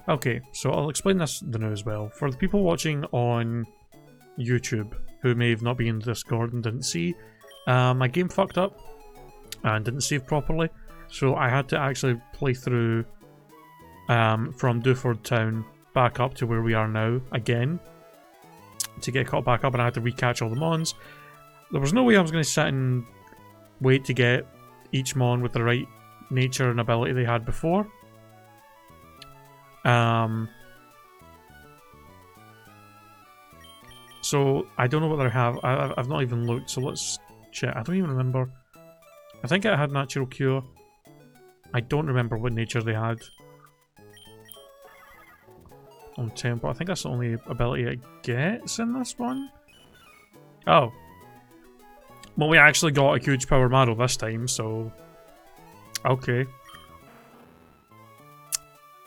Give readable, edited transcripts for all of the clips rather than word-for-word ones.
Okay, so I'll explain this now as well. For the people watching on YouTube who may have not been in Discord and didn't see, my game fucked up and didn't save properly, so I had to actually play through from Dewford Town back up to where we are now again to get caught back up, and I had to recatch all the mons. There was no way I was going to sit and wait to get each mon with the right nature and ability they had before. So I don't know what I have. I've not even looked, so let's check. I don't even remember. I think it had natural cure. I don't remember what nature they had on tempo. I think that's the only ability it gets in this one. Oh. Well, we actually got a huge power model this time, so... Okay.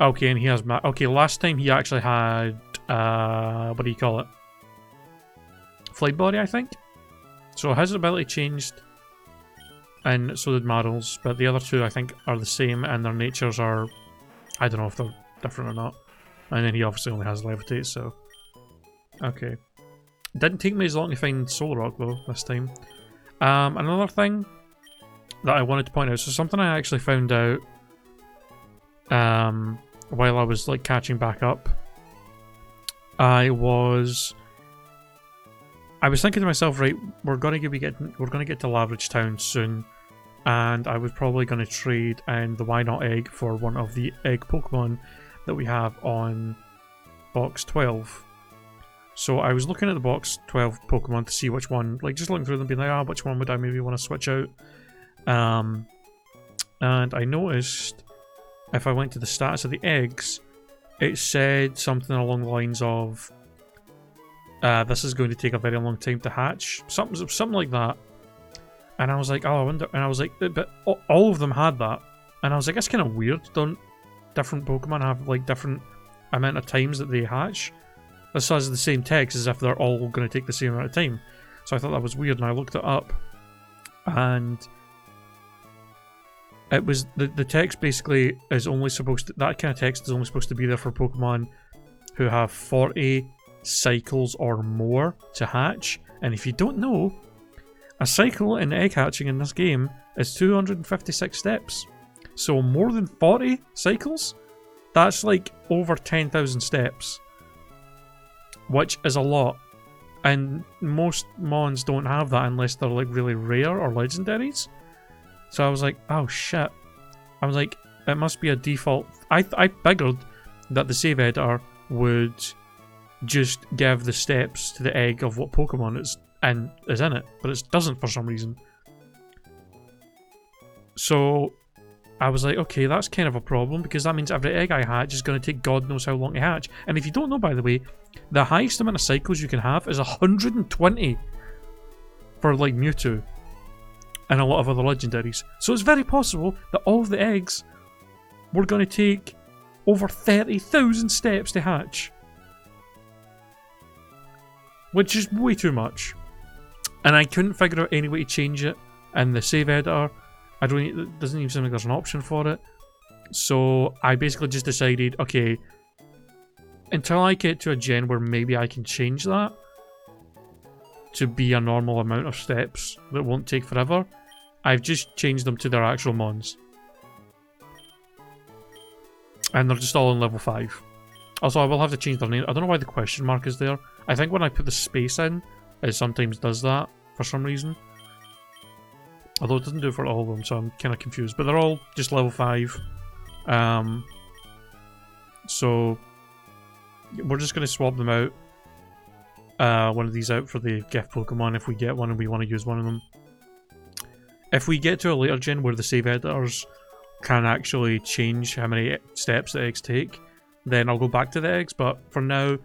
Okay, and he has... Okay, last time he actually had... what do you call it? Flight body, I think? So his ability changed, and so did Marl's, but the other two, I think, are the same, and their natures are... I don't know if they're different or not. And then he obviously only has levitate, so... Okay. Didn't take me as long to find Soul Rock, though, this time. Another thing that I wanted to point out, so something I actually found out while I was like catching back up. I was thinking to myself, right, we're gonna get to Laveridge Town soon, and I was probably gonna trade in the Why Not egg for one of the egg Pokemon that we have on box 12. So I was looking at the box 12 Pokemon to see which one, like just looking through them being like, which one would I maybe want to switch out? And I noticed if I went to the status of the eggs, it said something along the lines of this is going to take a very long time to hatch. Something like that. And I was like, oh, I wonder, and I was like, but all of them had that. And I was like, that's kind of weird. Don't different Pokemon have like different amount of times that they hatch? This has the same text as if they're all going to take the same amount of time. So I thought that was weird, and I looked it up, and it was the text basically is only supposed to, that kind of text is only supposed to be there for Pokemon who have 40 cycles or more to hatch. And if you don't know, a cycle in egg hatching in this game is 256 steps. So more than 40 cycles? That's like over 10,000 steps. Which is a lot. And most mons don't have that unless they're like really rare or legendaries. So I was like, oh shit. I was like, it must be a default. I figured that the save editor would just give the steps to the egg of what Pokemon is in it, but it doesn't for some reason. So I was like, okay, that's kind of a problem, because that means every egg I hatch is going to take God knows how long to hatch. And if you don't know, by the way, the highest amount of cycles you can have is 120 for like Mewtwo and a lot of other legendaries. So it's very possible that all of the eggs were going to take over 30,000 steps to hatch, which is way too much. And I couldn't figure out any way to change it in the save editor. It doesn't even seem like there's an option for it. So I basically just decided, okay, until I get to a gen where maybe I can change that to be a normal amount of steps that won't take forever, I've just changed them to their actual mons. And they're just all on level 5. Also, I will have to change their name. I don't know why the question mark is there. I think when I put the space in, it sometimes does that for some reason. Although it doesn't do it for all of them, so I'm kind of confused. But they're all just level 5. So we're just going to swap them out. One of these out for the gift Pokemon if we get one and we want to use one of them. If we get to a later gen where the save editors can actually change how many steps the eggs take, then I'll go back to the eggs. But for now,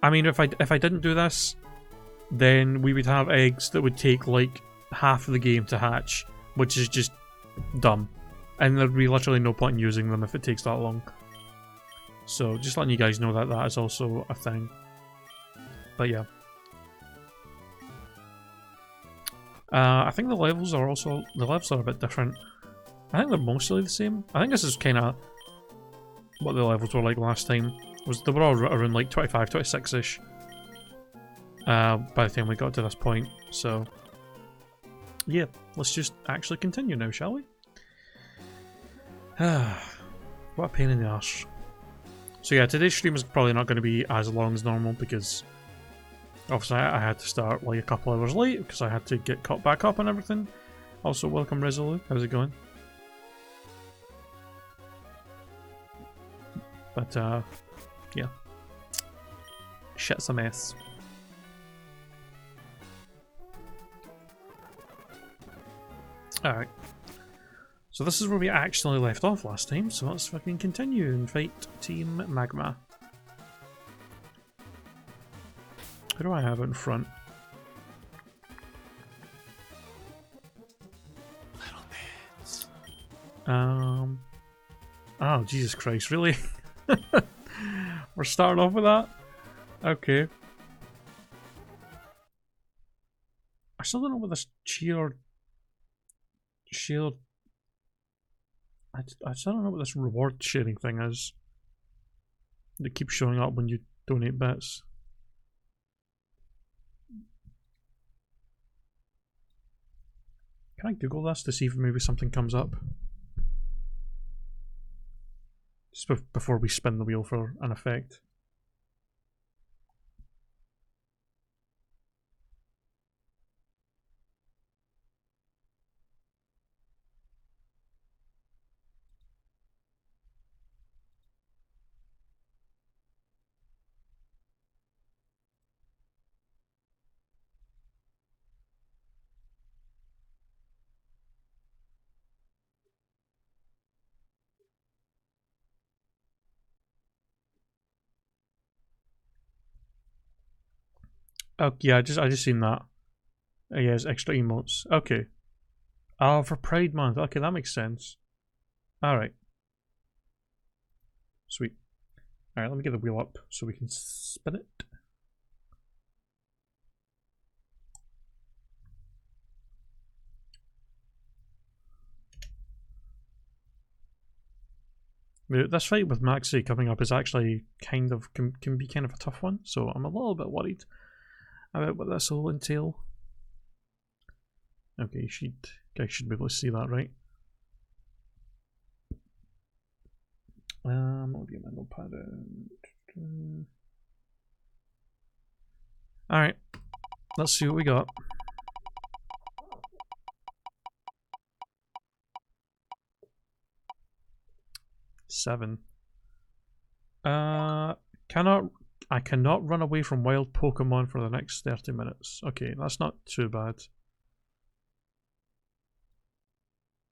I mean, if I didn't do this, then we would have eggs that would take like half of the game to hatch, which is just dumb, and there'd be literally no point in using them if it takes that long. So just letting you guys know that that is also a thing. But yeah, I think the levels are a bit different. I think they're mostly the same. I think this is kind of what the levels were like last time. They were all around like 25, 26-ish by the time we got to this point. So yeah, let's just actually continue now, shall we? What a pain in the arse. So yeah, today's stream is probably not going to be as long as normal because obviously I had to start like a couple hours late because I had to get caught back up and everything. Also, welcome Resolu, how's it going? But yeah, shit's a mess. Alright, so this is where we actually left off last time, so let's fucking continue and fight Team Magma. Who do I have in front? Oh, Jesus Christ, really? We're starting off with that? Okay. I still don't know what this shield... I still don't know what this reward sharing thing is. That keeps showing up when you donate bits. Can I Google this to see if maybe something comes up? Just before we spin the wheel for an effect. Oh yeah, I just seen that. Yes, extra emotes. Okay. Oh, for Pride Month. Okay, that makes sense. Alright. Sweet. Alright, let me get the wheel up so we can spin it. This fight with Maxi coming up is actually can be kind of a tough one, so I'm a little bit worried about what this will entail. Okay, guys should be able to see that, right? I'll get my notepad out. Alright, let's see what we got. Seven. I cannot run away from wild Pokemon for the next 30 minutes. Okay, that's not too bad.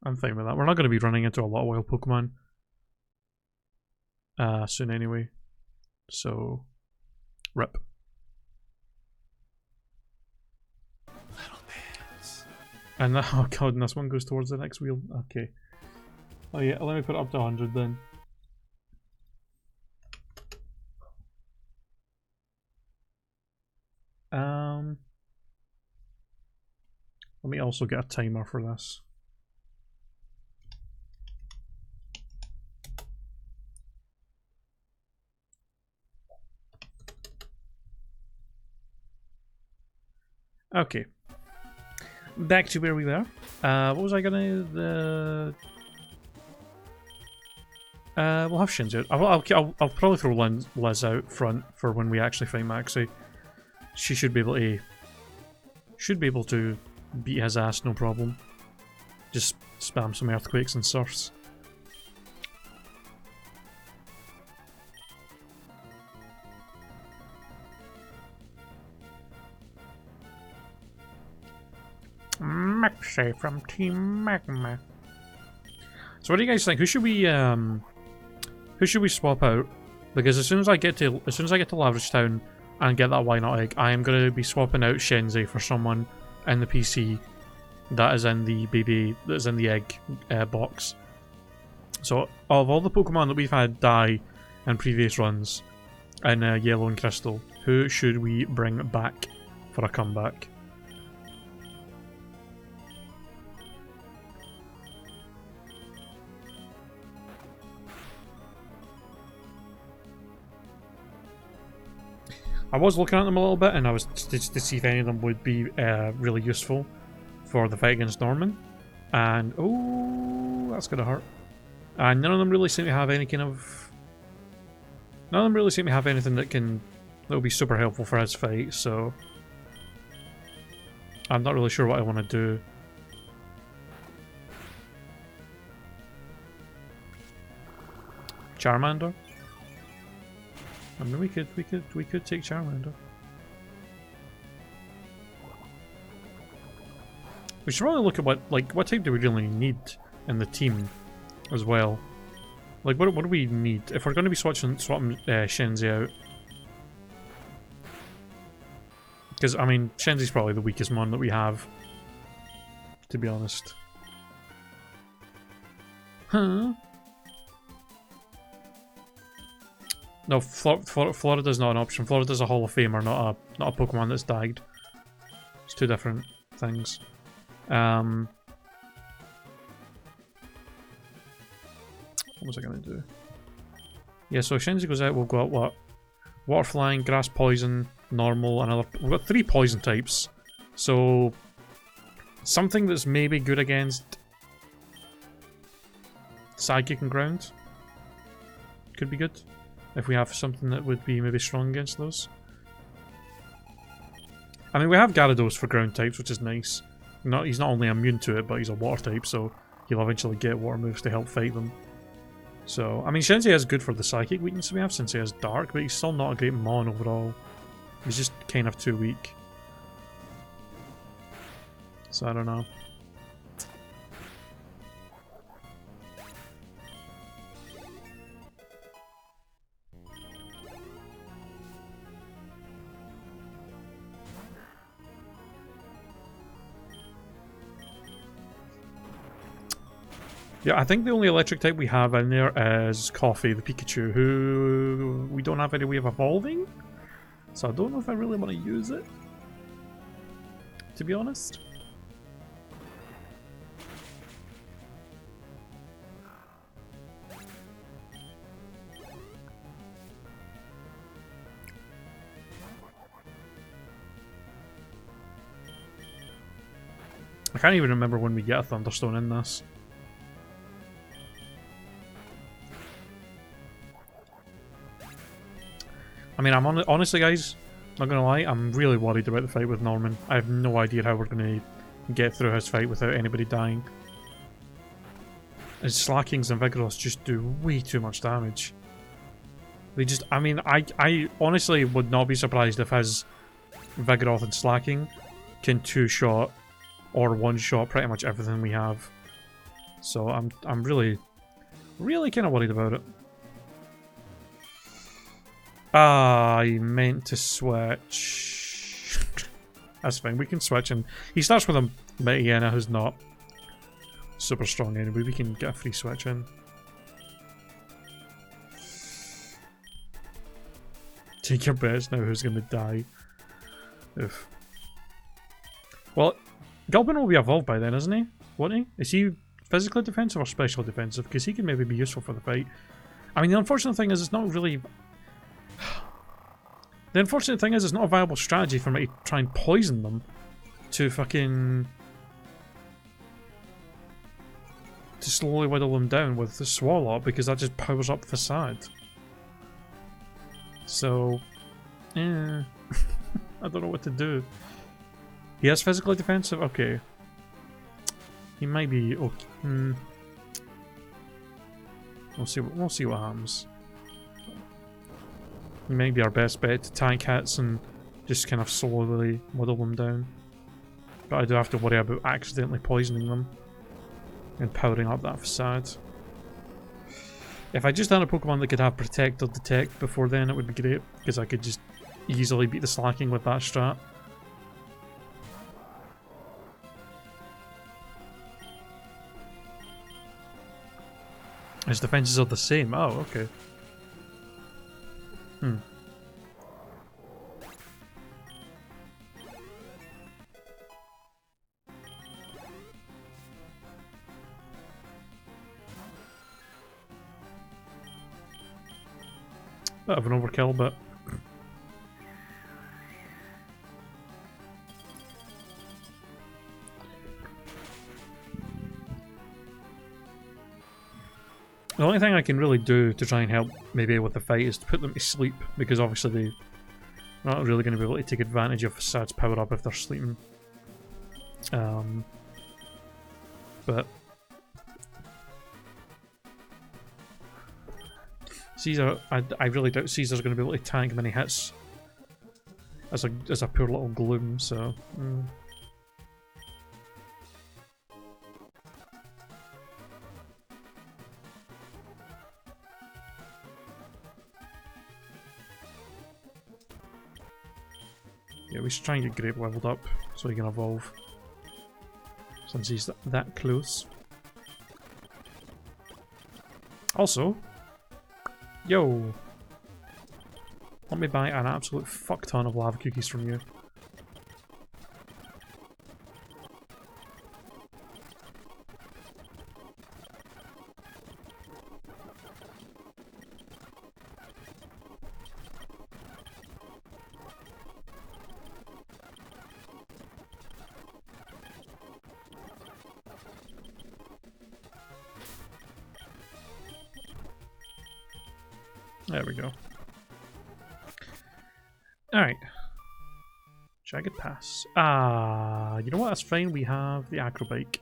I'm fine with that. We're not going to be running into a lot of wild Pokemon soon anyway. So, rip. And oh god, and this one goes towards the next wheel. Okay. Oh yeah, let me put it up to 100 then. Let me also get a timer for this. Okay. Back to where we were. What was I gonna... we'll have Shin's out. I'll probably throw Liz out front for when we actually fight Maxi. She should be able to beat his ass, no problem. Just spam some earthquakes and surfs. Maxi from Team Magma. So what do you guys think? Who should we swap out? Because as soon as I get to Lavish Town and get that Why Not Egg, I am going to be swapping out Shenzi for someone in the PC that is in the egg box. So of all the Pokemon that we've had die in previous runs in Yellow and Crystal, who should we bring back for a comeback? I was looking at them a little bit, and I was just to see if any of them would be really useful for the fight against Norman. And oh, that's gonna hurt. And none of them really seem to have any kind of. None of them really seem to have anything that will be super helpful for his fight. So I'm not really sure what I want to do. Charmander. I mean, we could take Charmander. We should probably look at what type do we really need in the team as well. Like, what do we need if we're going to be swapping Shenzi out? Because I mean, Shenzi's probably the weakest one that we have, to be honest. Huh? No, Florida's not an option. Florida's a Hall of Famer, not a Pokemon that's died. It's two different things. What was I gonna do? Yeah, so Shenzi goes out, we've got what? Water Flying, Grass Poison, Normal, another. We've got 3 poison types. So something that's maybe good against Psychic and Ground could be good. If we have something that would be maybe strong against those. I mean, we have Gyarados for ground types, which is nice. He's not only immune to it, but he's a water type, so he'll eventually get water moves to help fight them. So, I mean, Shenzi is good for the psychic weakness we have, since he has dark, but he's still not a great Mon overall. He's just kind of too weak. So, I don't know. Yeah, I think the only electric type we have in there is Coffee, the Pikachu, who we don't have any way of evolving. So I don't know if I really want to use it, to be honest. I can't even remember when we get a Thunderstone in this. I mean, honestly, guys, not gonna lie, I'm really worried about the fight with Norman. I have no idea how we're gonna get through his fight without anybody dying. His Slackings and Vigoroths just do way too much damage. They just, I mean, I honestly would not be surprised if his Vigoroth and Slacking can 2-shot or 1-shot pretty much everything we have. So I'm really kind of worried about it. Ah, I meant to switch. That's fine, we can switch, and he starts with a Mightyena who's not super strong anyway. We can get a free switch in. Take your bets now who's gonna die. Oof. Well, Gulpin will be evolved by then, isn't he? Won't he? Is he physically defensive or special defensive? Because he could maybe be useful for the fight. I mean, the unfortunate thing is it's not really... The unfortunate thing is it's not a viable strategy for me to try and poison them to fucking... to slowly whittle them down with the Swallow, because that just powers up Facade. So... I don't know what to do. He has physically defensive? Okay. He might be okay. We'll see what happens. He might be our best bet to tank hits and just kind of slowly whittle them down. But I do have to worry about accidentally poisoning them and powering up that Facade. If I just had a Pokemon that could have Protect or Detect before then, it would be great, because I could just easily beat the Slacking with that strat. His defenses are the same. Oh, okay. Bit of an overkill, but The only thing I can really do to try and help maybe with the fight is to put them to sleep, because obviously they're not really going to be able to take advantage of Fasad's power up if they're sleeping. But Caesar, I really doubt Caesar's going to be able to tank many hits as a poor little gloom, so... Yeah, we should try and get Grape leveled up so he can evolve, since he's that close. Also, yo, let me buy an absolute fuck ton of lava cookies from you. There we go. Alright. Jagged Pass. Ah, you know what? That's fine. We have the acrobike.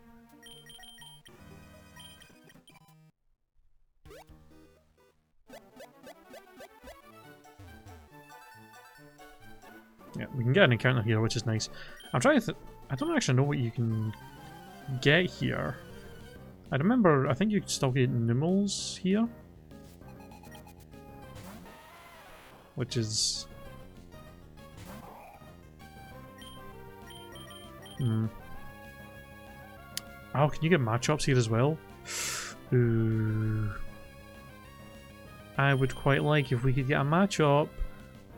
Yeah, we can get an encounter here, which is nice. I'm trying to I don't actually know what you can get here. I remember, I think you can still get Nummels here. Which is... Oh, can you get matchups here as well? Ooh. I would quite like if we could get a matchup.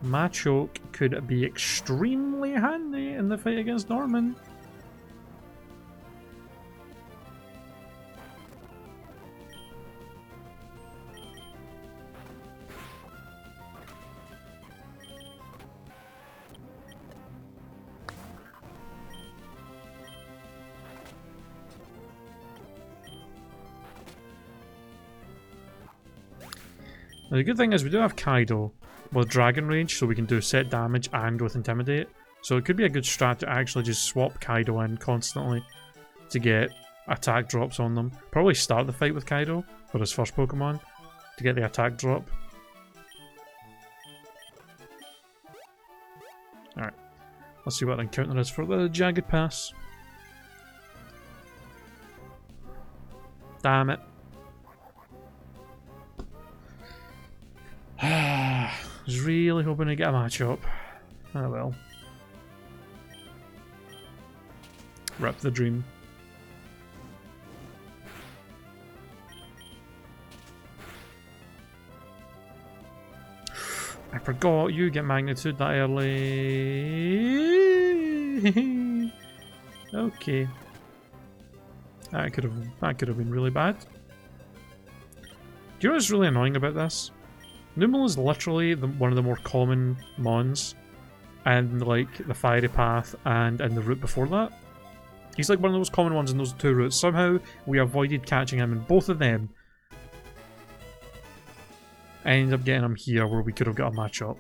Machoke could be extremely handy in the fight against Norman. Now, the good thing is we do have Kaido with Dragon Rage, so we can do set damage and with Intimidate. So it could be a good strat to actually just swap Kaido in constantly to get attack drops on them. Probably start the fight with Kaido for his first Pokemon to get the attack drop. Alright, let's see what the encounter is for the Jagged Pass. Damn it. I was really hoping to get a matchup. Oh well. Rip the dream. I forgot you get magnitude that early. Okay. That could have been really bad. Do you know what's really annoying about this? Nummel is literally one of the more common mons, and like the Fiery Path and in the route before that. He's like one of the most common ones in those two routes. Somehow we avoided catching him in both of them. I ended up getting him here where we could have got a matchup.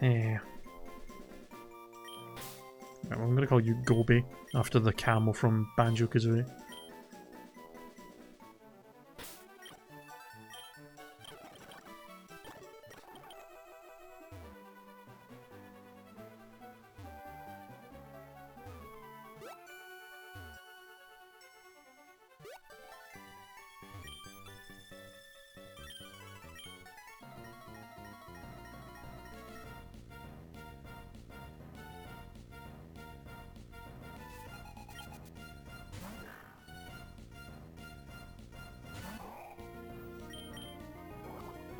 Yeah. I'm gonna call you Gobi after the camel from Banjo-Kazooie.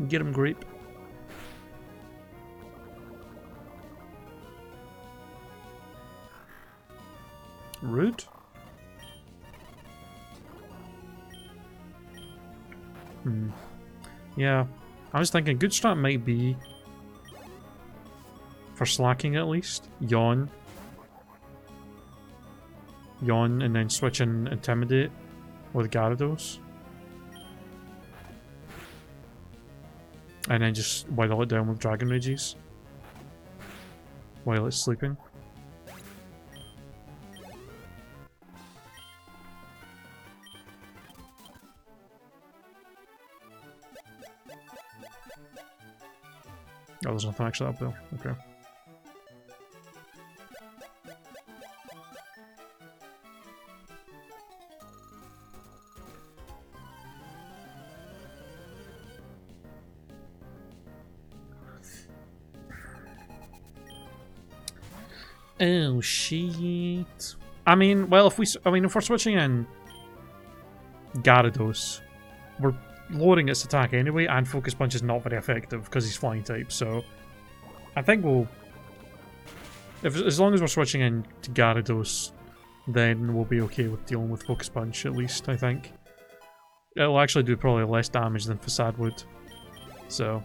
Get him, Grape. Rude. Yeah, I was thinking good strat might be for slacking at least. Yawn. Yawn and then switch in Intimidate with Gyarados. And then just while it down with Dragon Rages while it's sleeping. Oh, there's nothing actually up there. Okay. Oh shit! I mean, well, if we're switching in Gyarados, we're lowering its attack anyway, and Focus Punch is not very effective because he's flying type. So, I think we'll, as long as we're switching in to Gyarados, then we'll be okay with dealing with Focus Punch at least. I think it'll actually do probably less damage than Facade would. So.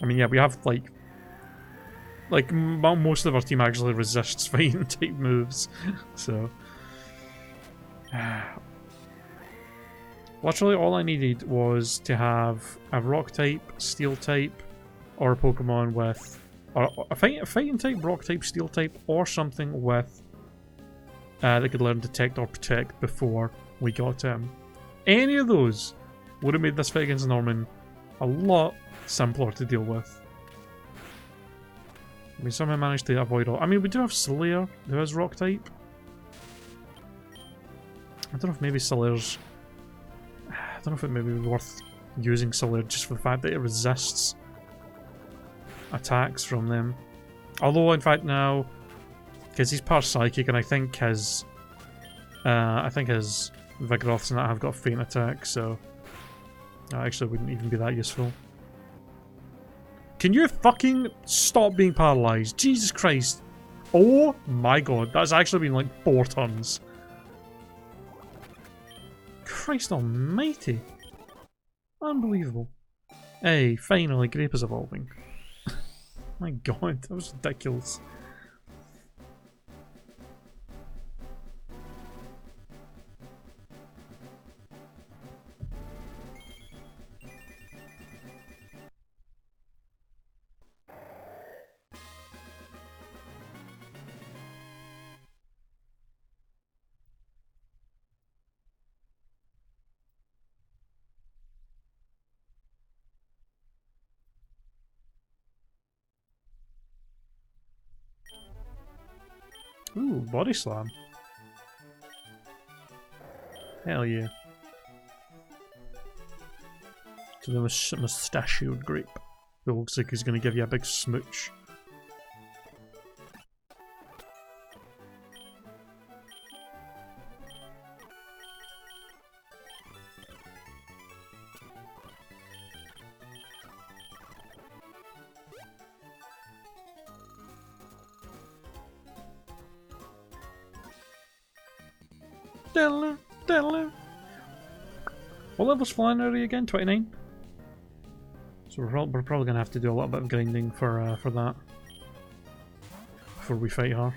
I mean, yeah, we have, like most of our team actually resists fighting type moves, so... Literally all I needed was to have a rock type, steel type, or a Pokemon with... or a fighting type, rock type, steel type, or something with... that could learn Detect or Protect before we got to him. Any of those would have made this fight against Norman a lot simpler to deal with. We somehow managed to avoid all... I mean, we do have Slayer, who is rock type. I don't know if maybe Slayer's... I don't know if it may be worth using Slayer just for the fact that it resists attacks from them. Although, in fact, now, because he's part Psychic, and I think his Vigoroths and that have got Faint Attack, so that actually wouldn't even be that useful. Can you fucking stop being paralysed? Jesus Christ. Oh my god, that's actually been like 4 turns. Christ almighty. Unbelievable. Hey, finally, Grape is evolving. My god, that was ridiculous. Ooh, Body Slam. Hell yeah. To the mustachioed grape. It looks like he's going to give you a big smooch. What level's flying are you again? 29? So we're probably going to have to do a little bit of grinding for that. Before we fight her.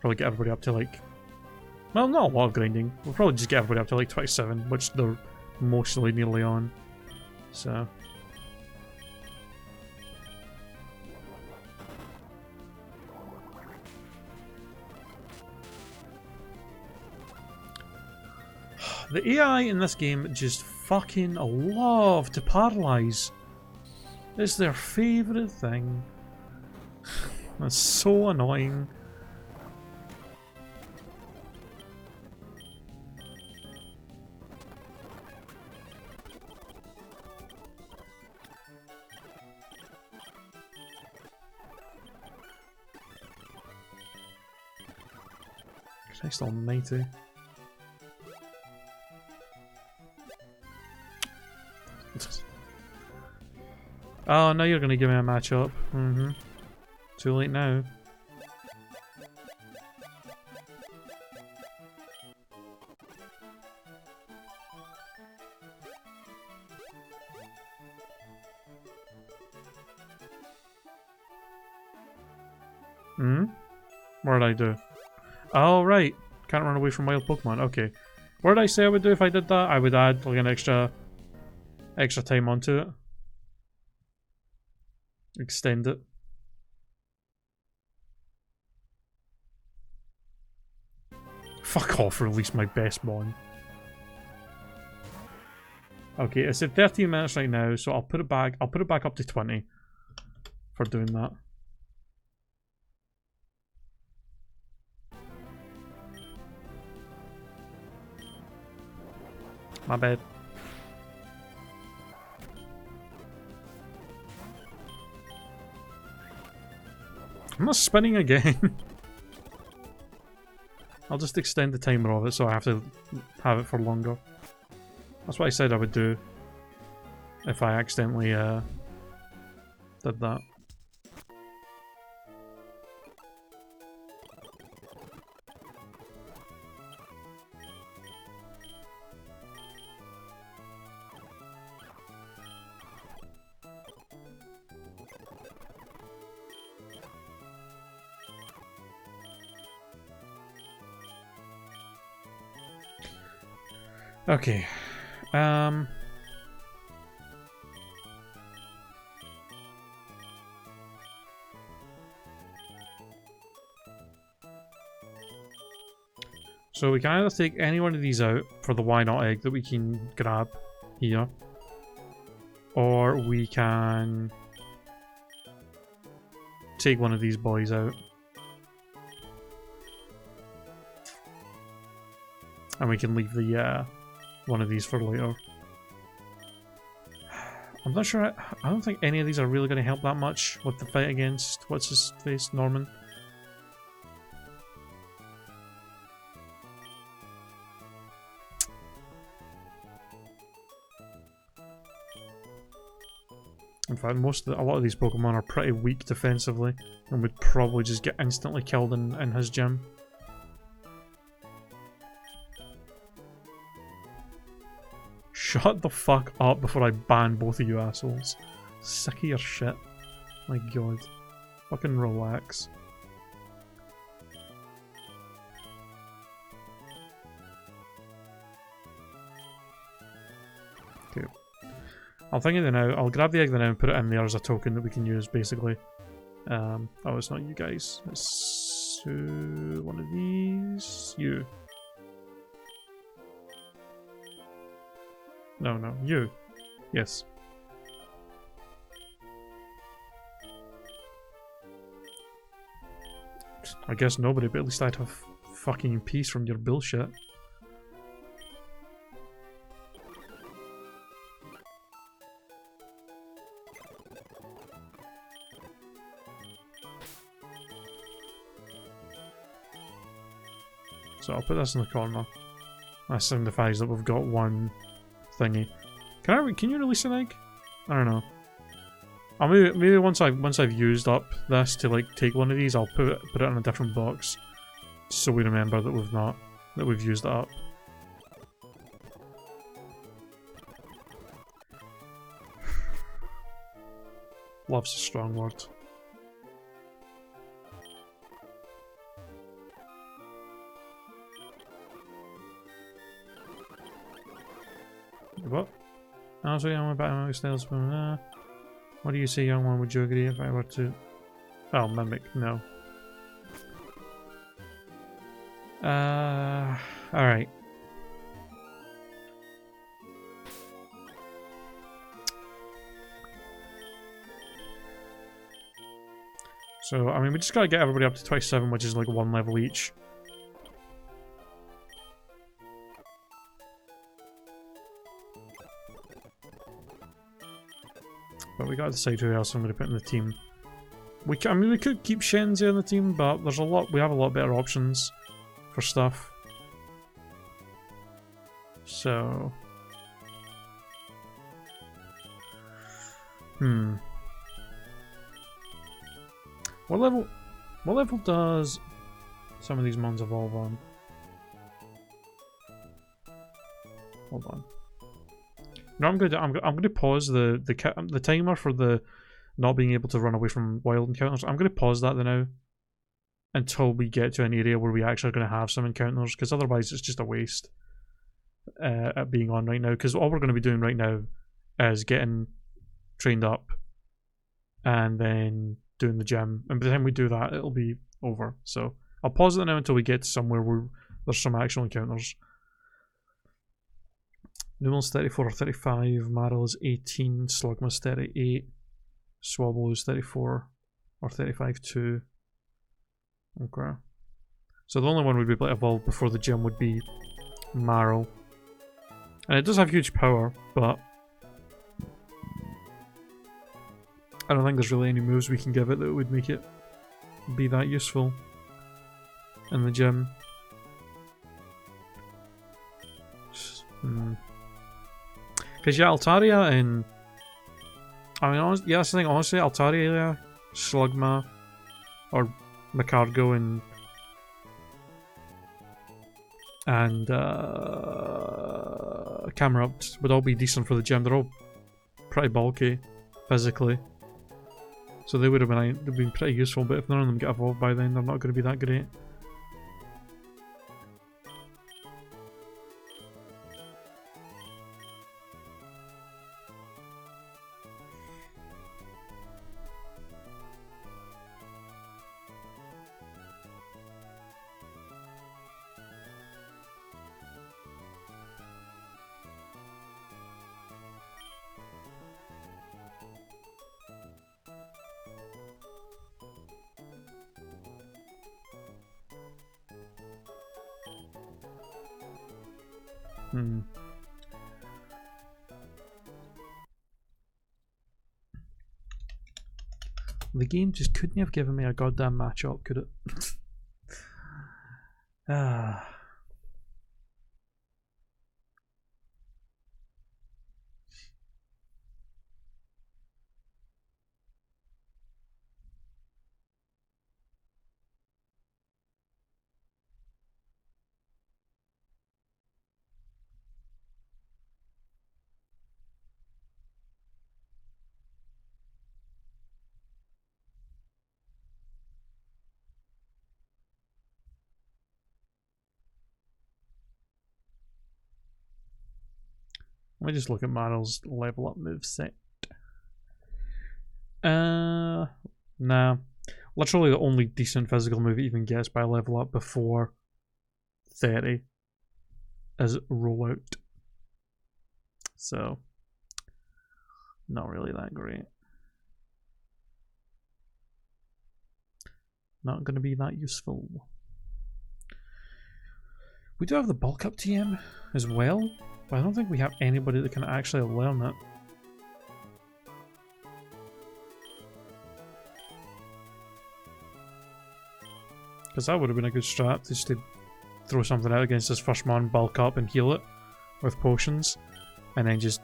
Probably get everybody up to like... Well, not a lot of grinding. We'll probably just get everybody up to like 27, which they're mostly nearly on. So... The AI in this game just fucking love to paralyze. It's their favourite thing. That's so annoying. Christ almighty. Oh, now you're gonna give me a matchup. Too late now. Hmm? What did I do? Oh, right. Can't run away from wild Pokemon. Okay. What did I say I would do if I did that? I would add like an extra time onto it. Extend it. Fuck off, release my best mon. Okay, it's at 13 minutes right now, so I'll put it back up to 20 for doing that. My bad. I'm not spinning again. I'll just extend the timer of it so I have to have it for longer. That's what I said I would do if I accidentally did that. Okay. So we can either take any one of these out for the why not egg that we can grab here, or we can take one of these boys out. And we can leave the one of these for later. I'm not sure. I don't think any of these are really going to help that much with the fight against what's his face, Norman. In fact, a lot of these Pokemon are pretty weak defensively and would probably just get instantly killed in his gym. Shut the fuck up before I ban both of you assholes. Sick of your shit. My god. Fucking relax. Okay. I'll think of it now. I'll grab the egg now and put it in there as a token that we can use, basically. Oh, it's not you guys. It's one of these. You. No, you. Yes. I guess nobody, but at least I'd have fucking peace from your bullshit. So I'll put this in the corner. That signifies that we've got one thingy. Can you release an egg? I don't know. I'll maybe once I've used up this to like take one of these, I'll put it in a different box, so we remember that we've used it up. Love's a strong word. What? Also, young one, back styles. What do you say, young one? Would you agree if I were to? Oh, mimic. No. Alright. So, I mean, we just gotta get everybody up to 27, which is like one level each. But we gotta decide who else I'm gonna put in the team. I mean, we could keep Shenzi on the team, but we have a lot better options for stuff. So... What level does some of these mons evolve on? Hold on. No, I'm gonna pause the timer for the not being able to run away from wild encounters. I'm gonna pause that now. until we get to an area where we actually are going to have some encounters, because otherwise it's just a waste at being on right now, because all we're going to be doing right now is getting trained up and then doing the gym, and by the time we do that it'll be over. So I'll pause it now until we get to somewhere where there's some actual encounters. Numel's 34 or 35, Maril is 18, Slugma's 38, Swabble is 34 or 35 too. Okay. So the only one we'd be able to evolve before the gym would be Maril. And it does have huge power, but I don't think there's really any moves we can give it that would make it be that useful in the gym. Because yeah, Altaria and... I mean, honestly, yeah, that's the thing, honestly, Altaria, Slugma, or Macargo and Camerupt would all be decent for the gym. They're all pretty bulky physically, so they would have been pretty useful, but if none of them get evolved by then, they're not going to be that great. The game just couldn't have given me a goddamn matchup, could it? Ah. Let me just look at Maril's level up moveset. Nah. Literally the only decent physical move it even gets by level up before 30 is rollout. So, not really that great. Not going to be that useful. We do have the bulk up TM as well, but I don't think we have anybody that can actually learn it. Because that would have been a good strat, just to throw something out against his first mon, bulk up and heal it with potions, and then just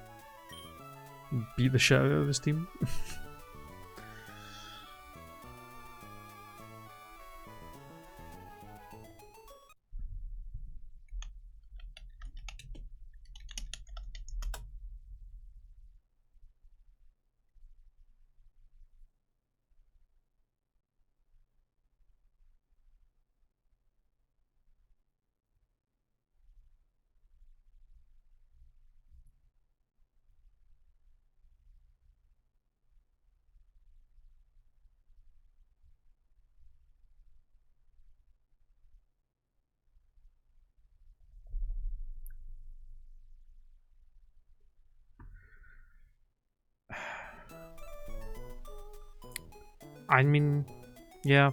beat the shit out of his team. I mean, yeah.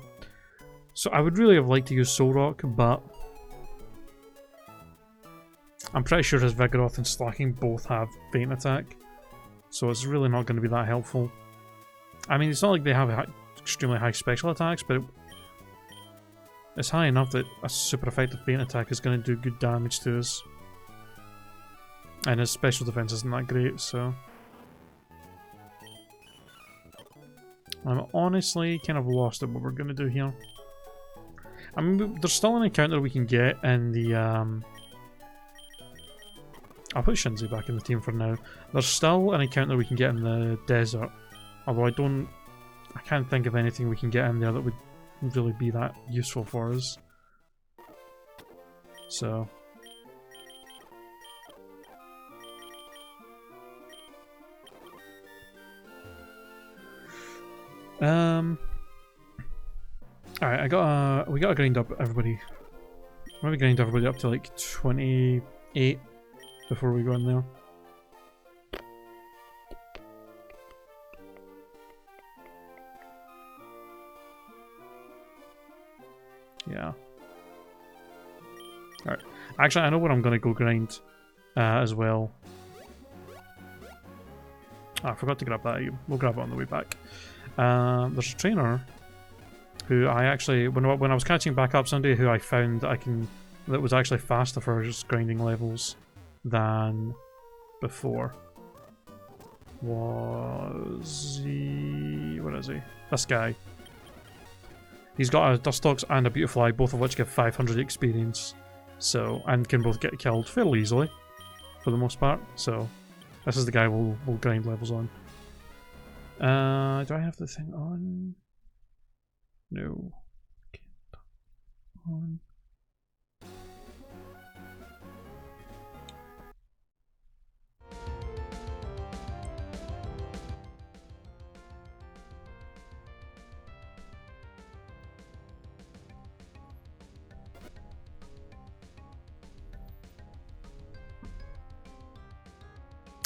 So I would really have liked to use Soul Rock, but I'm pretty sure his Vigoroth and Slacking both have Feint Attack, so it's really not going to be that helpful. I mean, it's not like they have extremely high special attacks, but it's high enough that a super effective Feint Attack is going to do good damage to us. And his special defense isn't that great, so... I'm honestly kind of lost at what we're going to do here. I mean, there's still an encounter we can get in the... I'll put Shinzi back in the team for now. There's still an encounter we can get in the desert. Although I can't think of anything we can get in there that would really be that useful for us. So. Alright, we gotta grind up everybody. Maybe grind everybody up to like 28 before we go in there. Yeah. Alright. Actually, I know where I'm gonna go grind as well. Oh, I forgot to grab that. We'll grab it on the way back. There's a trainer who I actually, when I was catching back up, somebody who I found that was actually faster for just grinding levels than before. Was he? What is he? This guy. He's got a Dustox and a Beautifly, both of which give 500 experience. So, and can both get killed fairly easily, for the most part. So, this is the guy we'll grind levels on. Do I have the thing on? No. On.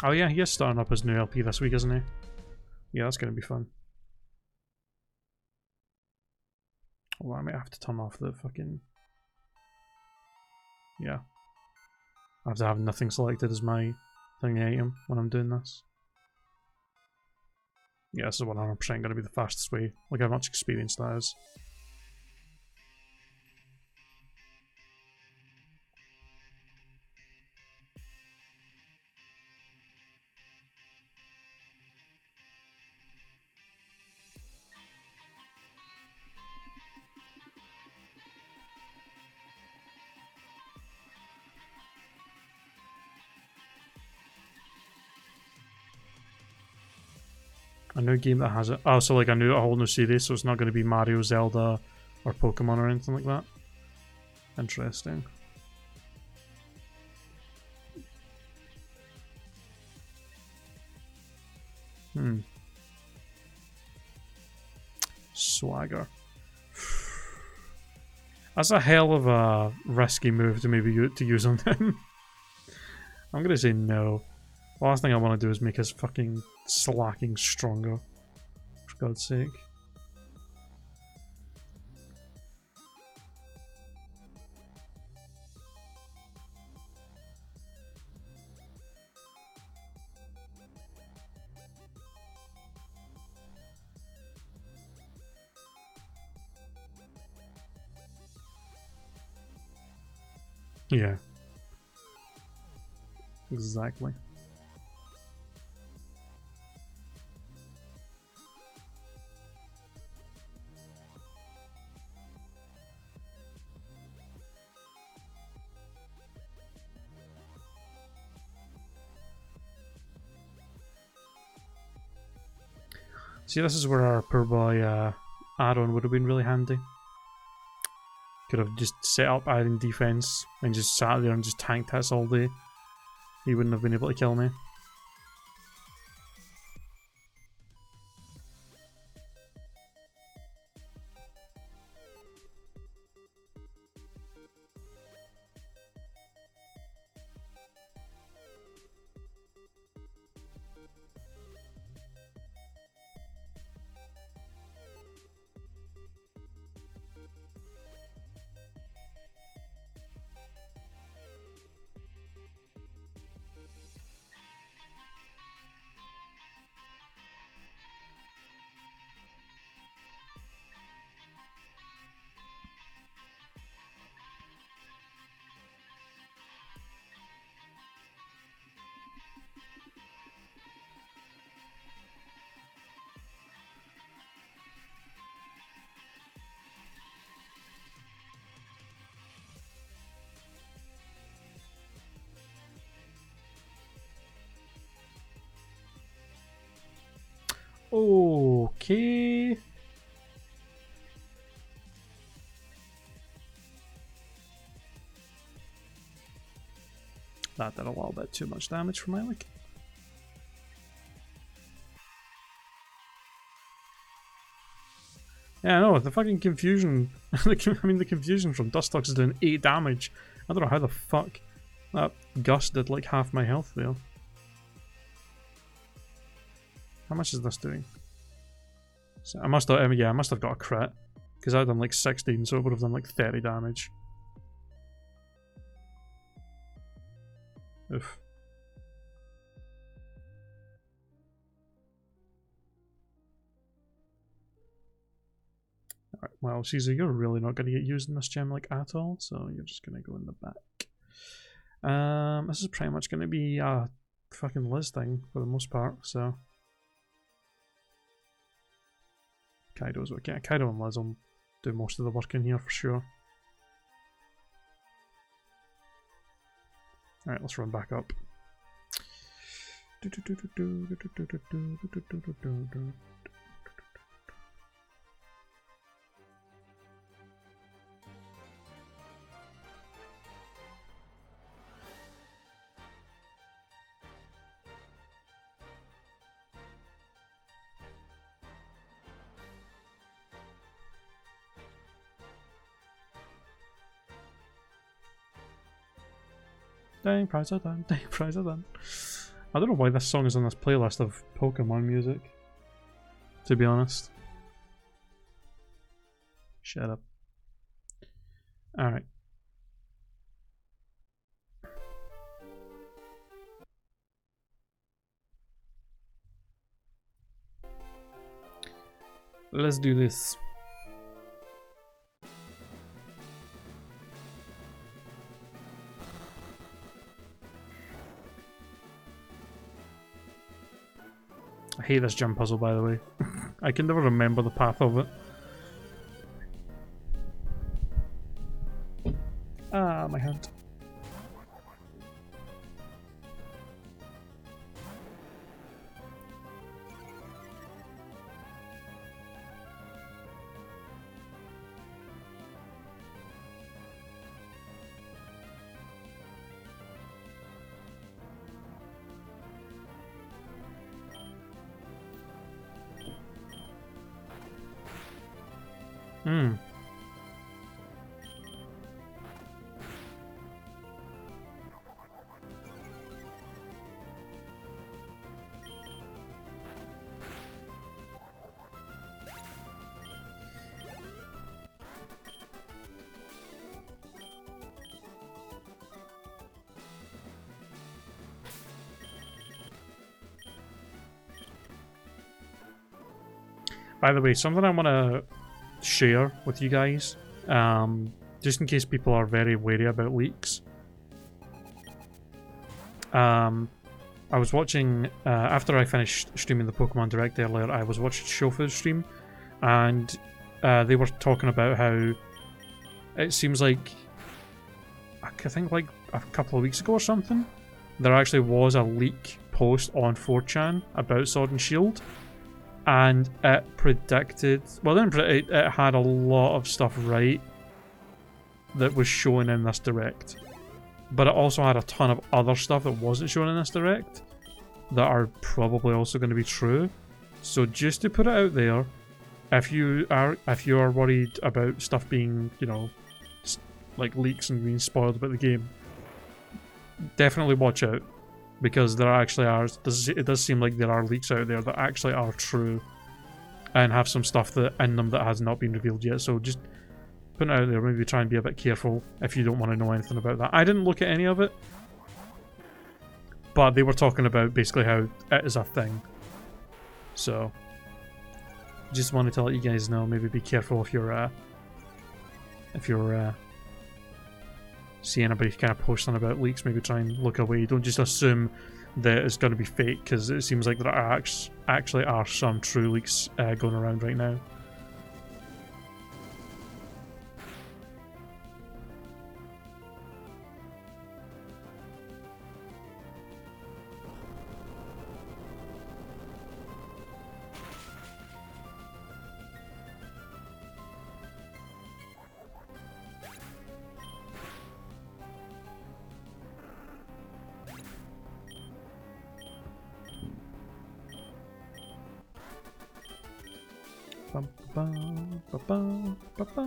Oh yeah, he is starting up his new LP this week, isn't he? Yeah, that's going to be fun. Well, I might have to turn off the fucking... Yeah. I have to have nothing selected as my thing item when I'm doing this. Yeah, this is 100% going to be the fastest way. Look how much experience that is. A new game that has it. Oh, so like a whole new series, so it's not going to be Mario, Zelda, or Pokemon or anything like that. Interesting. Swagger. That's a hell of a risky move to maybe to use on him. I'm gonna say no. The last thing I want to do is make his fucking slacking stronger. For God's sake. Yeah. Exactly. See, this is where our poor boy Aaron would have been really handy. Could have just set up Iron Defense and just sat there and just tanked hits all day. He wouldn't have been able to kill me. Okay. That did a little bit too much damage for my liking. Yeah, I know, the fucking confusion. I mean, the confusion from Dustox is doing 8 damage. I don't know how the fuck that Gust did like half my health there. How much is this doing? So I must have, yeah, I must have got a crit. Because I'd done like 16, so it would have done like 30 damage. Oof. Alright, well, Caesar, you're really not going to get used in this gem like at all, so you're just going to go in the back. This is pretty much going to be a fucking Liz thing for the most part, so. Kaido's okay. Kaido and Liz will do most of the work in here for sure. Alright, let's run back up. Dang, prize are done. Dang, prize are done. I don't know why this song is on this playlist of Pokemon music, to be honest. Shut up. Alright. Let's do this. I hate this gym puzzle, by the way. I can never remember the path of it. Ah, my hand. Hmm. By the way, something I want to share with you guys, just in case people are very wary about leaks. I was watching, after I finished streaming the Pokemon Direct earlier, I was watching Shofu's stream, and they were talking about how it seems like, I think like a couple of weeks ago or something, there actually was a leak post on 4chan about Sword and Shield, and it predicted, well, it had a lot of stuff right that was shown in this Direct. But it also had a ton of other stuff that wasn't shown in this Direct that are probably also going to be true. So just to put it out there, if you are worried about stuff being, you know, like leaks and being spoiled about the game, definitely watch out, because there actually are. It does seem like there are leaks out there that actually are true, and have some stuff that in them that has not been revealed yet. So just put it out there. Maybe try and be a bit careful if you don't want to know anything about that. I didn't look at any of it, but they were talking about basically how it is a thing. So just wanted to let you guys know. Maybe be careful if you're see anybody kind of posting about leaks. Maybe try and look away. Don't just assume that it's going to be fake, because it seems like there are actually are some true leaks going around right now. Bum, ba, ba, ba, ba, ba,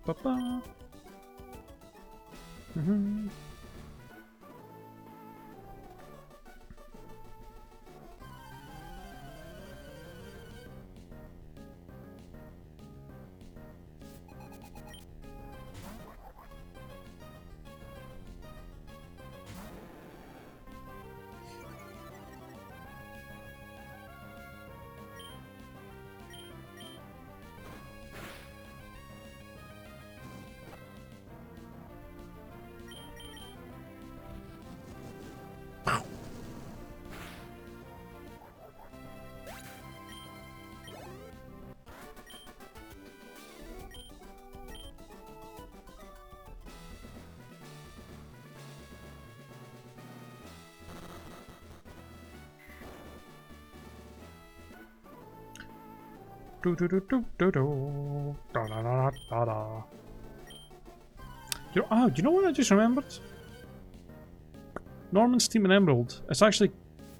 ba, ba. Mhm. Do do do do do do. Da da da da da. Do you know what I just remembered? Norman's Team and Emerald. It's actually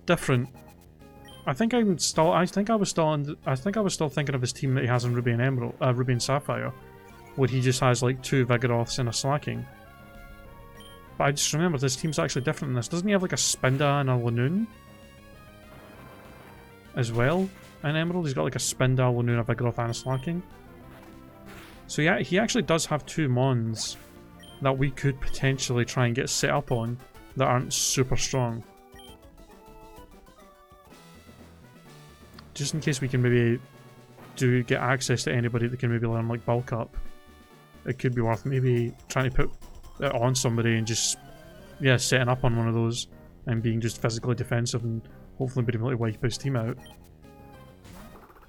different. I think I was still thinking of his team that he has in Ruby and Emerald, Ruby and Sapphire, where he just has like 2 Vigoroths and a Slacking. But I just remember this team's actually different in this. Doesn't he have like a Spinda and a Lanoon as well? In Emerald, he's got like a Spinda, Lanoon, a Vigoroth, and a Slacking. So yeah, he actually does have 2 Mons that we could potentially try and get set up on that aren't super strong. Just in case we can maybe get access to anybody that can maybe learn like bulk up. It could be worth maybe trying to put it on somebody and just, yeah, setting up on one of those and being just physically defensive and hopefully being able to wipe his team out.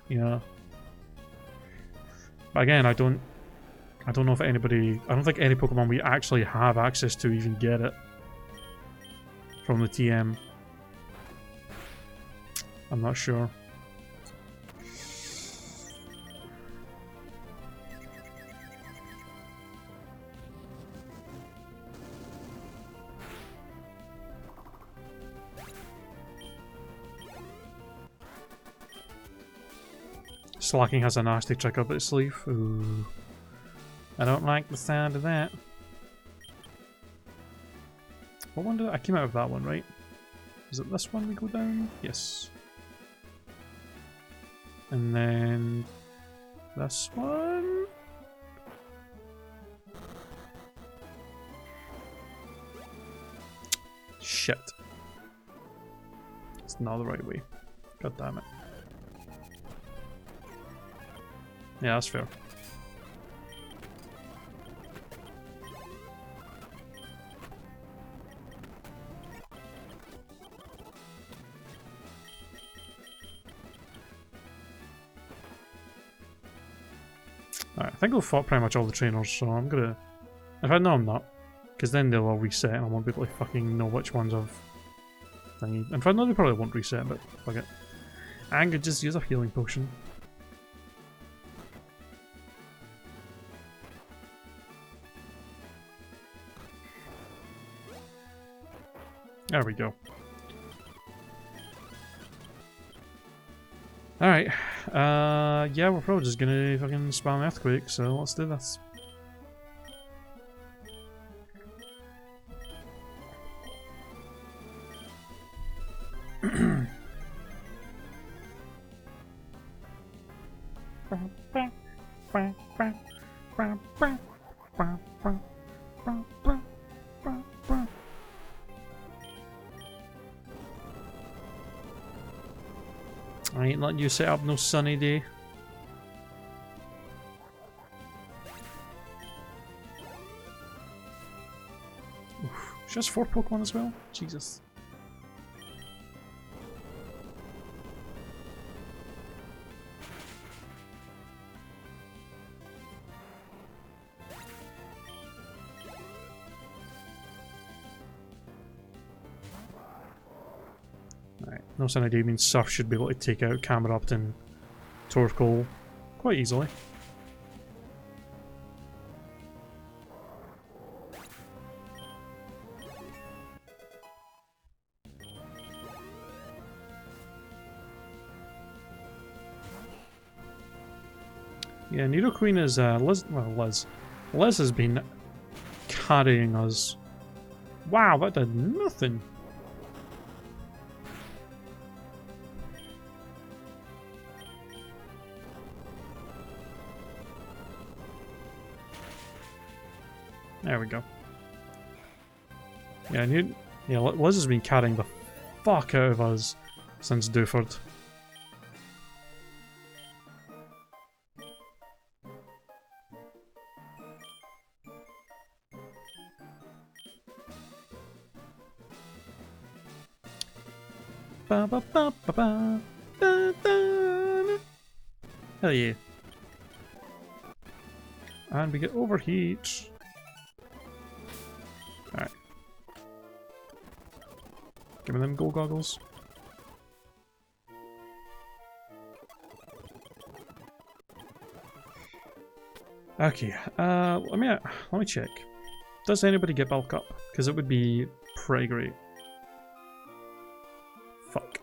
Yeah. But again, I don't know if anybody, I don't think any Pokemon we actually have access to even get it from the TM. I'm not sure. Slacking has a nasty trick up its sleeve. Ooh. I don't like the sound of that. What one did I came out of that one, right? Is it this one we go down? Yes. And then this one. Shit. It's not the right way. God damn it. Yeah, that's fair. Alright, I think we've fought pretty much all the trainers, so I'm gonna... In fact, no I'm not. Because then they'll all reset and I won't be able to fucking know which ones I've... thingy. In fact, no, they probably won't reset, but fuck it. I'm gonna just use a healing potion. There we go. Alright. Yeah, we're probably just gonna fucking spam Earthquake, so let's do this. I ain't letting you set up no sunny day. Oof. She has 4 Pokemon as well? Jesus. Alright, no sunny day means Surf should be able to take out Camerupt and Torkoal quite easily. Yeah, Nido Queen is Liz. Well, Liz. Liz has been carrying us. Wow, that did nothing. There we go. Yeah, Liz has been carrying the fuck out of us since Dewford. Ba ba ba ba ba. Da, da. Hell yeah. And we get overheat. Alright. Give me them gold goggles. Okay, let me check. Does anybody get bulk up? Because it would be pretty great. Fuck.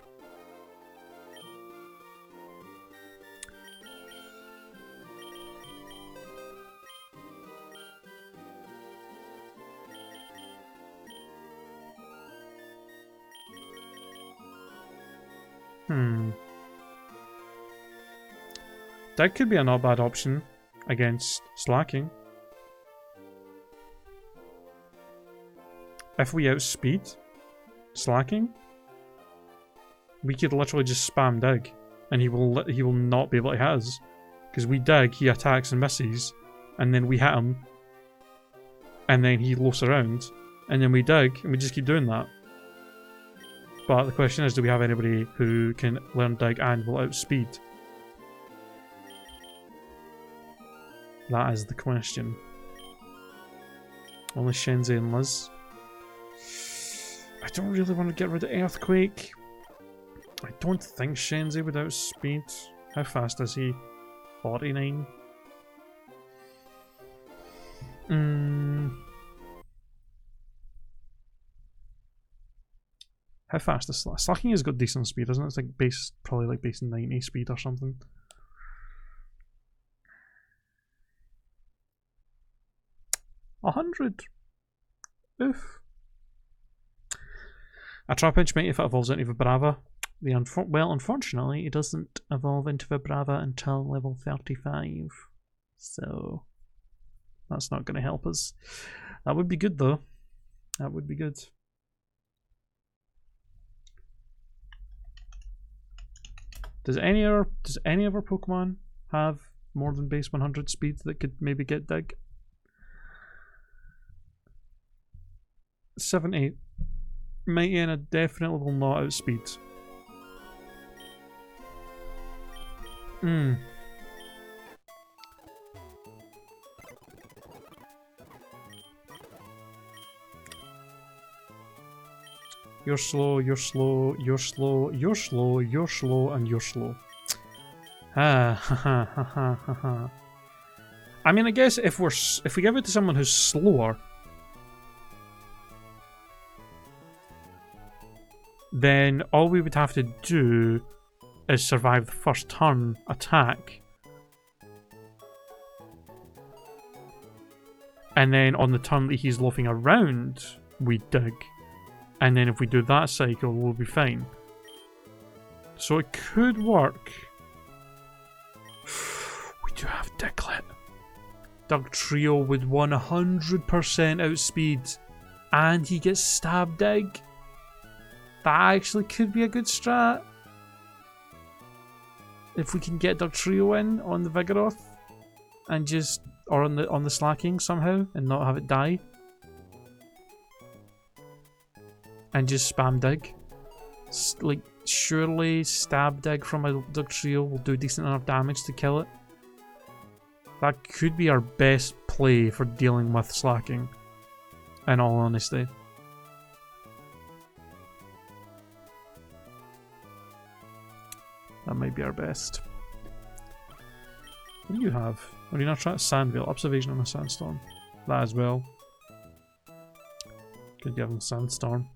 That could be a not bad option against slacking. If we outspeed slacking, we could literally just spam dig, and he will not be able to hit us, because we dig, he attacks and misses, and then we hit him, and then he loafs around, and then we dig, and we just keep doing that. But the question is, do we have anybody who can learn dig and will outspeed? That is the question. Only Shenzi and Liz. I don't really want to get rid of Earthquake. I don't think Shenzi would outspeed. How fast is he? 49. How fast is Slacking has got decent speed, isn't it? It's like base, probably like base 90 speed or something. $100. Oof. A Trapinch might if it evolves into Vibrava. Well, unfortunately, it doesn't evolve into Vibrava until level 35. So, that's not going to help us. That would be good, though. That would be good. Does any of our Pokemon have more than base 100 speed that could maybe get dig? 70. Mightyena definitely will not outspeed. You're slow, you're slow, you're slow, you're slow, you're slow, and you're slow. Ha ha ha ha ha ha. I mean, I guess if we give it to someone who's slower, then all we would have to do is survive the first turn attack. And then on the turn that he's loafing around, we dig. And then if we do that cycle, we'll be fine. So it could work. We do have Diglett. Dugtrio would 100% outspeed. And he gets stab dig. That actually could be a good strat. If we can get Dugtrio in on the Vigoroth. And just, or on the Slacking somehow, and not have it die. And just spam dig. Like, surely stab dig from a Dugtrio will do decent enough damage to kill it. That could be our best play for dealing with Slacking, in all honesty. That might be our best. What do you have? What do you not try? Sandvale. Observation on a Sandstorm. That as well. Could give him Sandstorm.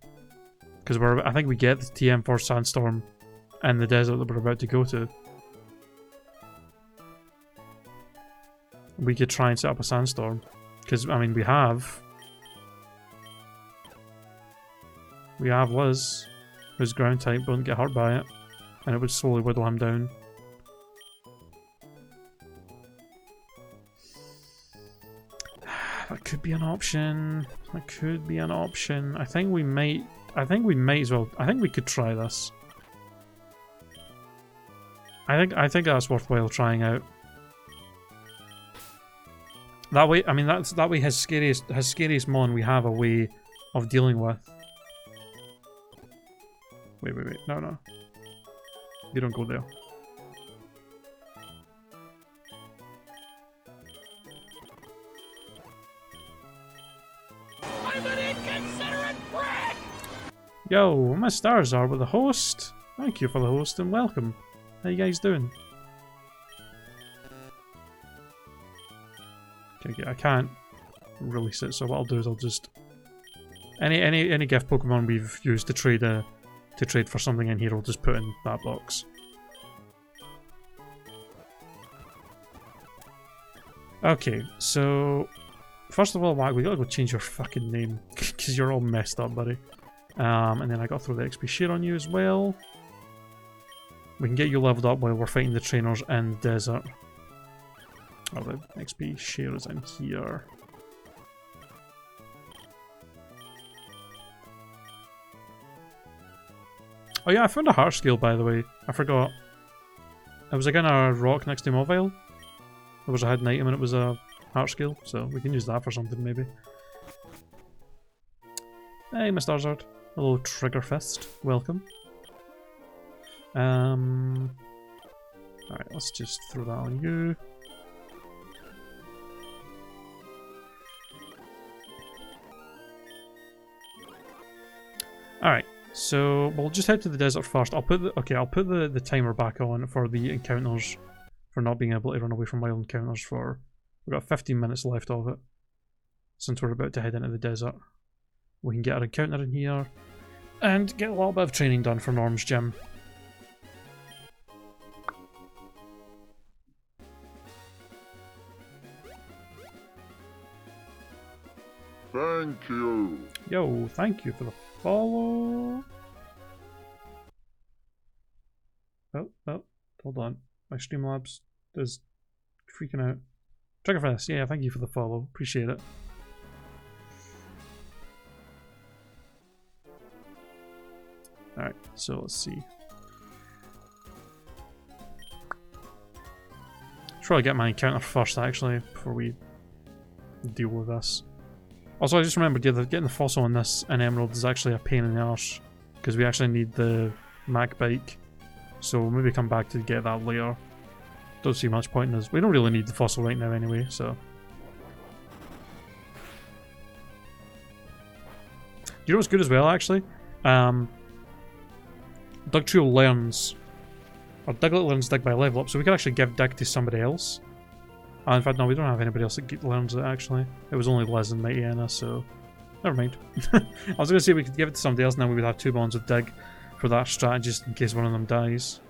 Because I think we get the TM for Sandstorm in the desert that we're about to go to. we could try and set up a sandstorm. Because, I mean, we have Liz, who's ground type, won't get hurt by it, and it would slowly whittle him down. That could be an option. That could be an option. I think we might as well. I think we could try this. I think that's worthwhile trying out. That way, I mean, that way his scariest mon we have a way of dealing with. Wait. No. You don't go there. I'm an inconsiderate prick! Yo, my stars are with the host. Thank you for the host and welcome. How you guys doing? Okay, I can't release it, so what I'll do is I'll just any gift Pokemon we've used to trade for something in here, I'll just put in that box. Okay, so first of all, we gotta go change your fucking name because you're all messed up, buddy. And then I gotta throw the XP share on you as well. We can get you leveled up while we're fighting the trainers in the desert. Oh, the XP share is in here. Oh yeah, I found a heart scale, by the way. I forgot. It was again a rock next to Mobile. There was a hidden item and it was a heart scale, so we can use that for something maybe. Hey, Mr. Arzard. Hello, Trigger Fist. Welcome. Alright, let's just throw that on you. Alright, so we'll just head to the desert first. I'll put the timer back on for the encounters, for not being able to run away from wild encounters for... We've got 15 minutes left of it, since we're about to head into the desert. We can get our encounter in here, and get a little bit of training done for Norm's gym. Thank you. Yo, thank you for the follow. Oh, hold on. My Streamlabs is freaking out. Triggerfest, yeah, thank you for the follow. Appreciate it. Alright, so let's see. Should probably get my encounter first, actually, before we deal with this. Also, I just remembered, yeah, getting the fossil on this in Emerald is actually a pain in the arse, because we actually need the Mac bike. So we'll maybe come back to get that later. Don't see much point in this. We don't really need the fossil right now anyway, so. You know what's good as well, actually? Dugtrio learns, or Diglett learns Dig by level up, so we can actually give Dig to somebody else. In fact, no, we don't have anybody else that learns it, actually. It was only Liz and Mighty Anna, so... Never mind. I was going to say we could give it to somebody else, and then we would have 2 bonds with Dig for that strat, just in case one of them dies.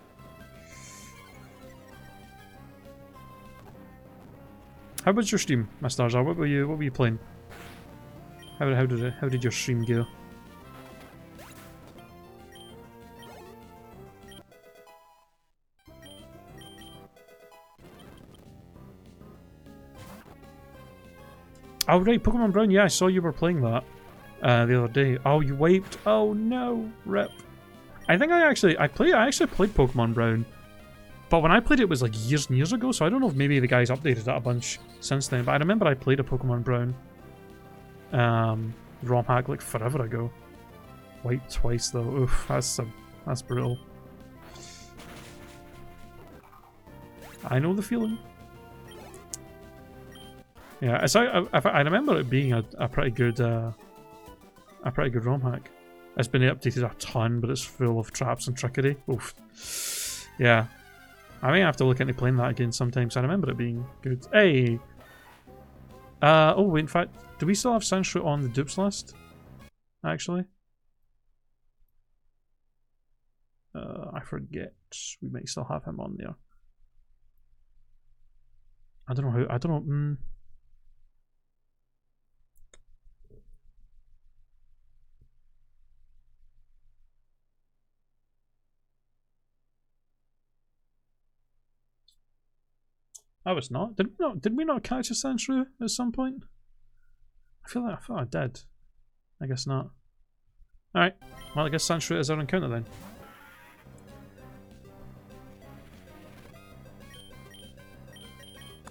How was your stream, my stars are? What were you playing? How did your stream go? Oh right, Pokemon Brown, yeah, I saw you were playing that the other day. Oh, you wiped? Oh no, rip. I think I actually played Pokemon Brown, but when I played it was like years and years ago, so I don't know if maybe the guys updated it a bunch since then, but I remember I played a Pokemon Brown ROM hack like forever ago. Wiped twice though, oof, that's brutal. I know the feeling. Yeah, I remember it being a pretty good ROM hack. It's been updated a ton, but it's full of traps and trickery. Oof. Yeah, I may have to look into playing that again sometimes. I remember it being good. Hey. Oh wait, in fact, do we still have Sandshrew on the dupes list? Actually, I forget. We might still have him on there. I don't know how. I don't know. Oh, it's not. Did we not? Did we not catch a Sandshrew at some point? I thought I did. I guess not. All right. Well, I guess Sandshrew is our encounter then.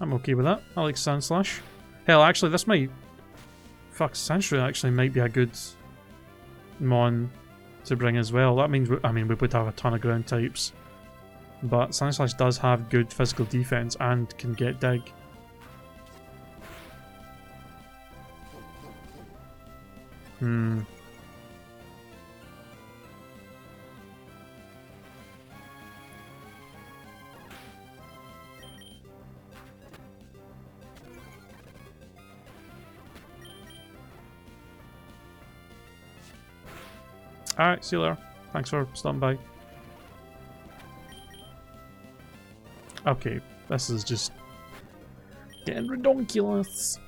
I'm okay with that. I like Sand Slash. Hell, actually, this might... Fuck, Sandshrew actually might be a good mon to bring as well. That means, I mean, we would have a ton of ground types. But Sand Slash does have good physical defense and can get dig. Alright, see you later. Thanks for stopping by. Okay, this is just getting redonkulous.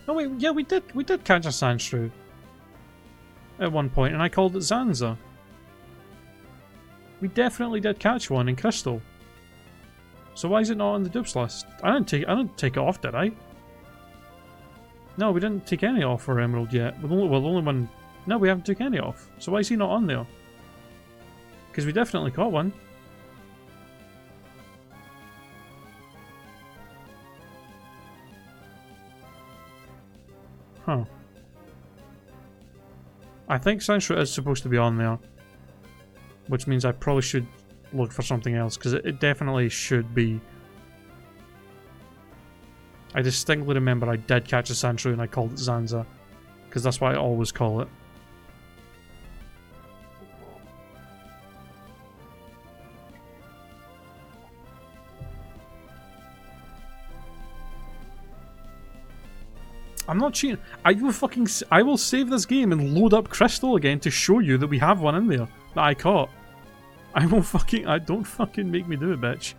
Oh wait, yeah, we did catch a Sandshrew at one point, and I called it Zanza. We definitely did catch one in Crystal. So why is it not on the dupes list? I didn't take it off, did I? No, we didn't take any off for Emerald yet. Well, only one. No, we haven't took any off. So why is he not on there? Because we definitely caught one. Huh. I think Sandshrew is supposed to be on there. Which means I probably should look for something else, because it definitely should be. I distinctly remember I did catch a Sandshrew and I called it Zanza, because that's what I always call it. I'm not cheating. I will save this game and load up Crystal again to show you that we have one in there that I caught. Don't fucking make me do it, bitch.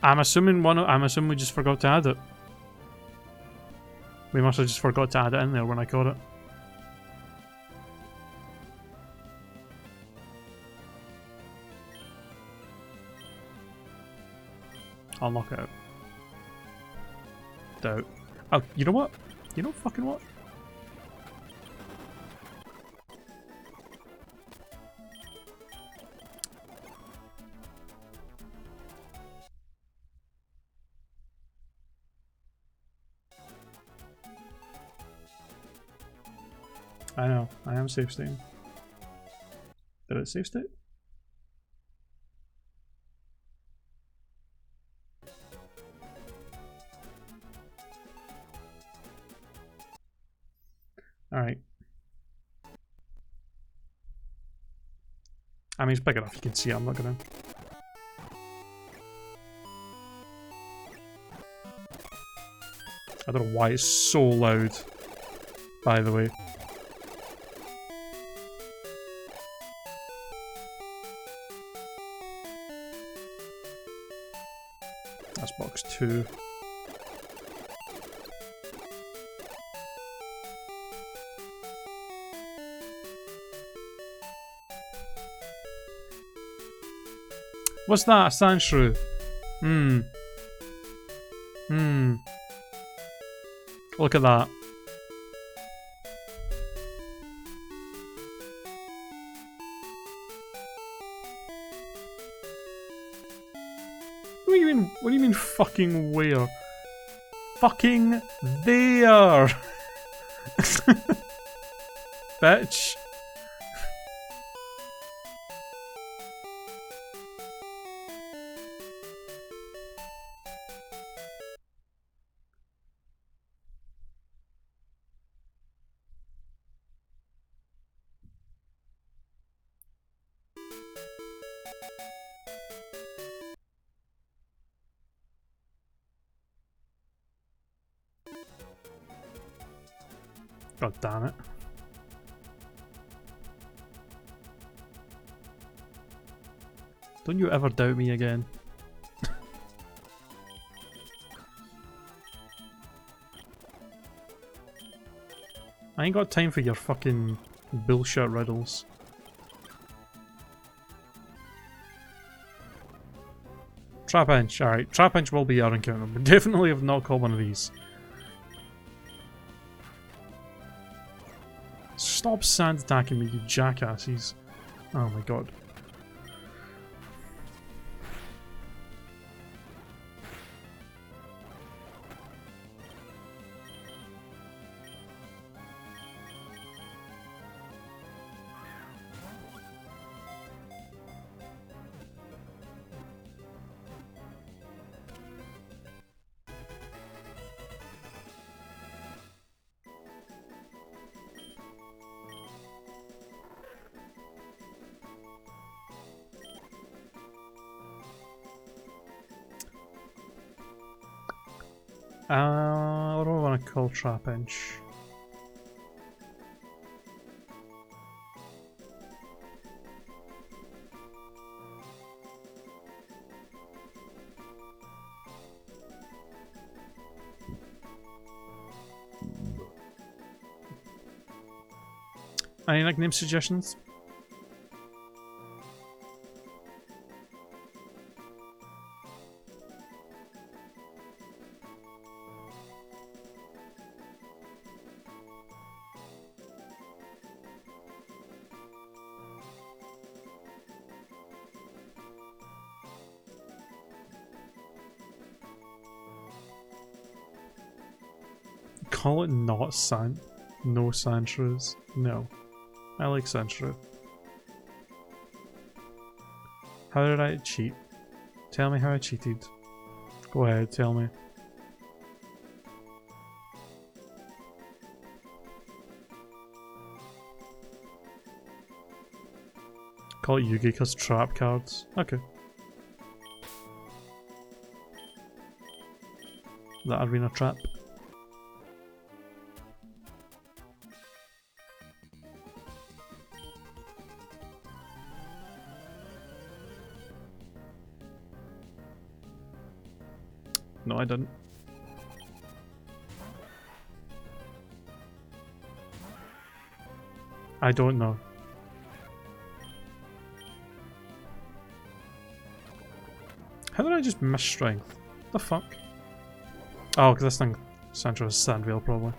I'm assuming we just forgot to add it. We must have just forgot to add it in there when I caught it. I'll knock it out. Doubt. Oh, you know what? You know fucking what? I know, I am safe state. Did it save state? Alright. I mean, it's big enough, you can see it, I'm not gonna... I don't know why it's so loud, by the way. That's box 2. What's that? A Sandshrew? Look at that. What do you mean fucking where? Fucking there! Bitch. God damn it. Don't you ever doubt me again. I ain't got time for your fucking bullshit riddles. Trapinch, alright. Trapinch will be our encounter, but definitely have not caught one of these. Stop sand attacking me, you jackasses. Oh my god. What do I want to call Trapinch? Any nickname suggestions? Call it not San. No Sandshrews. No. I like Sandshrew. How did I cheat? Tell me how I cheated. Go ahead, tell me. Call it Yugika's trap cards. Okay. That arena trap. No, I didn't. I don't know. How did I just miss strength? The fuck? Oh, because this thing, Sancho's Sandvale probably.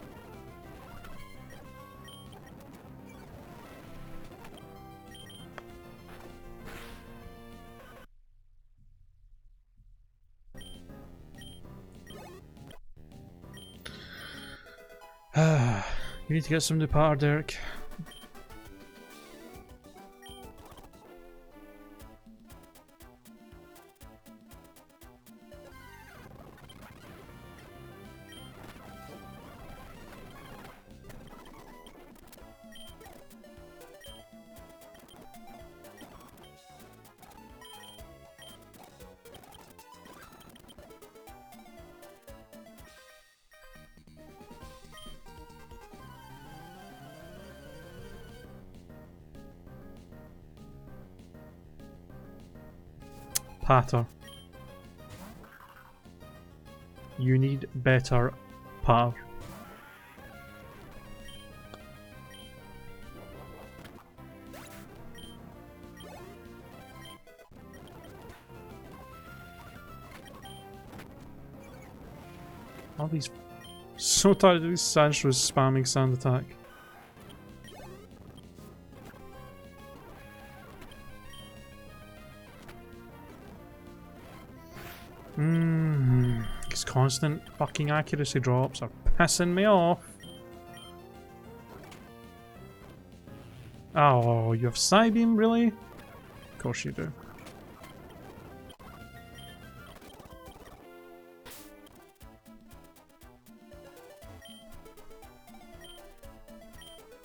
You need to get some new power, Derek. Patter. You need better patter. All these... So tired of these Sandshrews spamming sand attack. These constant fucking accuracy drops are pissing me off. Oh, you have Psybeam, really? Of course you do.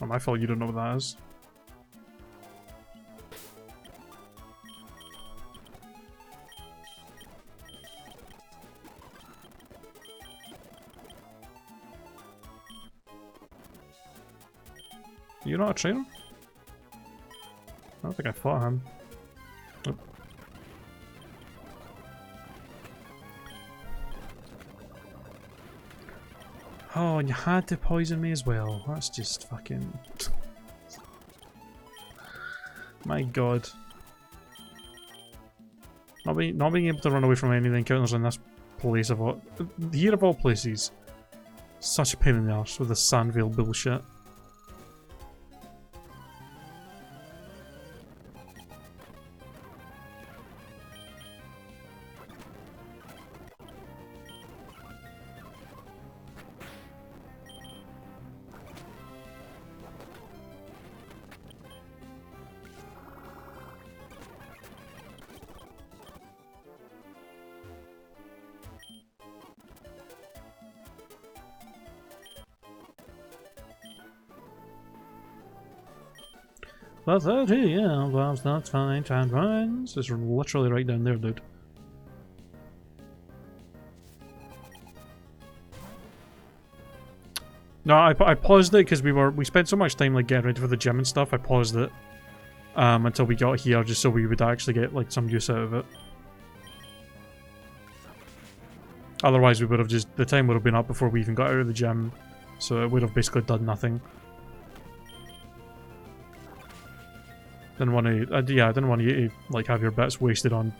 Not my fault you don't know what that is. You're not a trainer? I don't think I fought him. Oh. Oh, and you had to poison me as well. That's just fucking... My god. Not being able to run away from any of the encounters in this place of all... Here of all places. Such a pain in the arse with the Sandvale bullshit. The 30, yeah, well, that's fine. Time runs. It's literally right down there, dude. No, I paused it because we spent so much time like getting ready for the gym and stuff. I paused it until we got here, just so we would actually get like some use out of it. Otherwise, we would have the time would have been up before we even got out of the gym, so it would have basically done nothing. Didn't want to, yeah, I didn't want you to like have your bits wasted on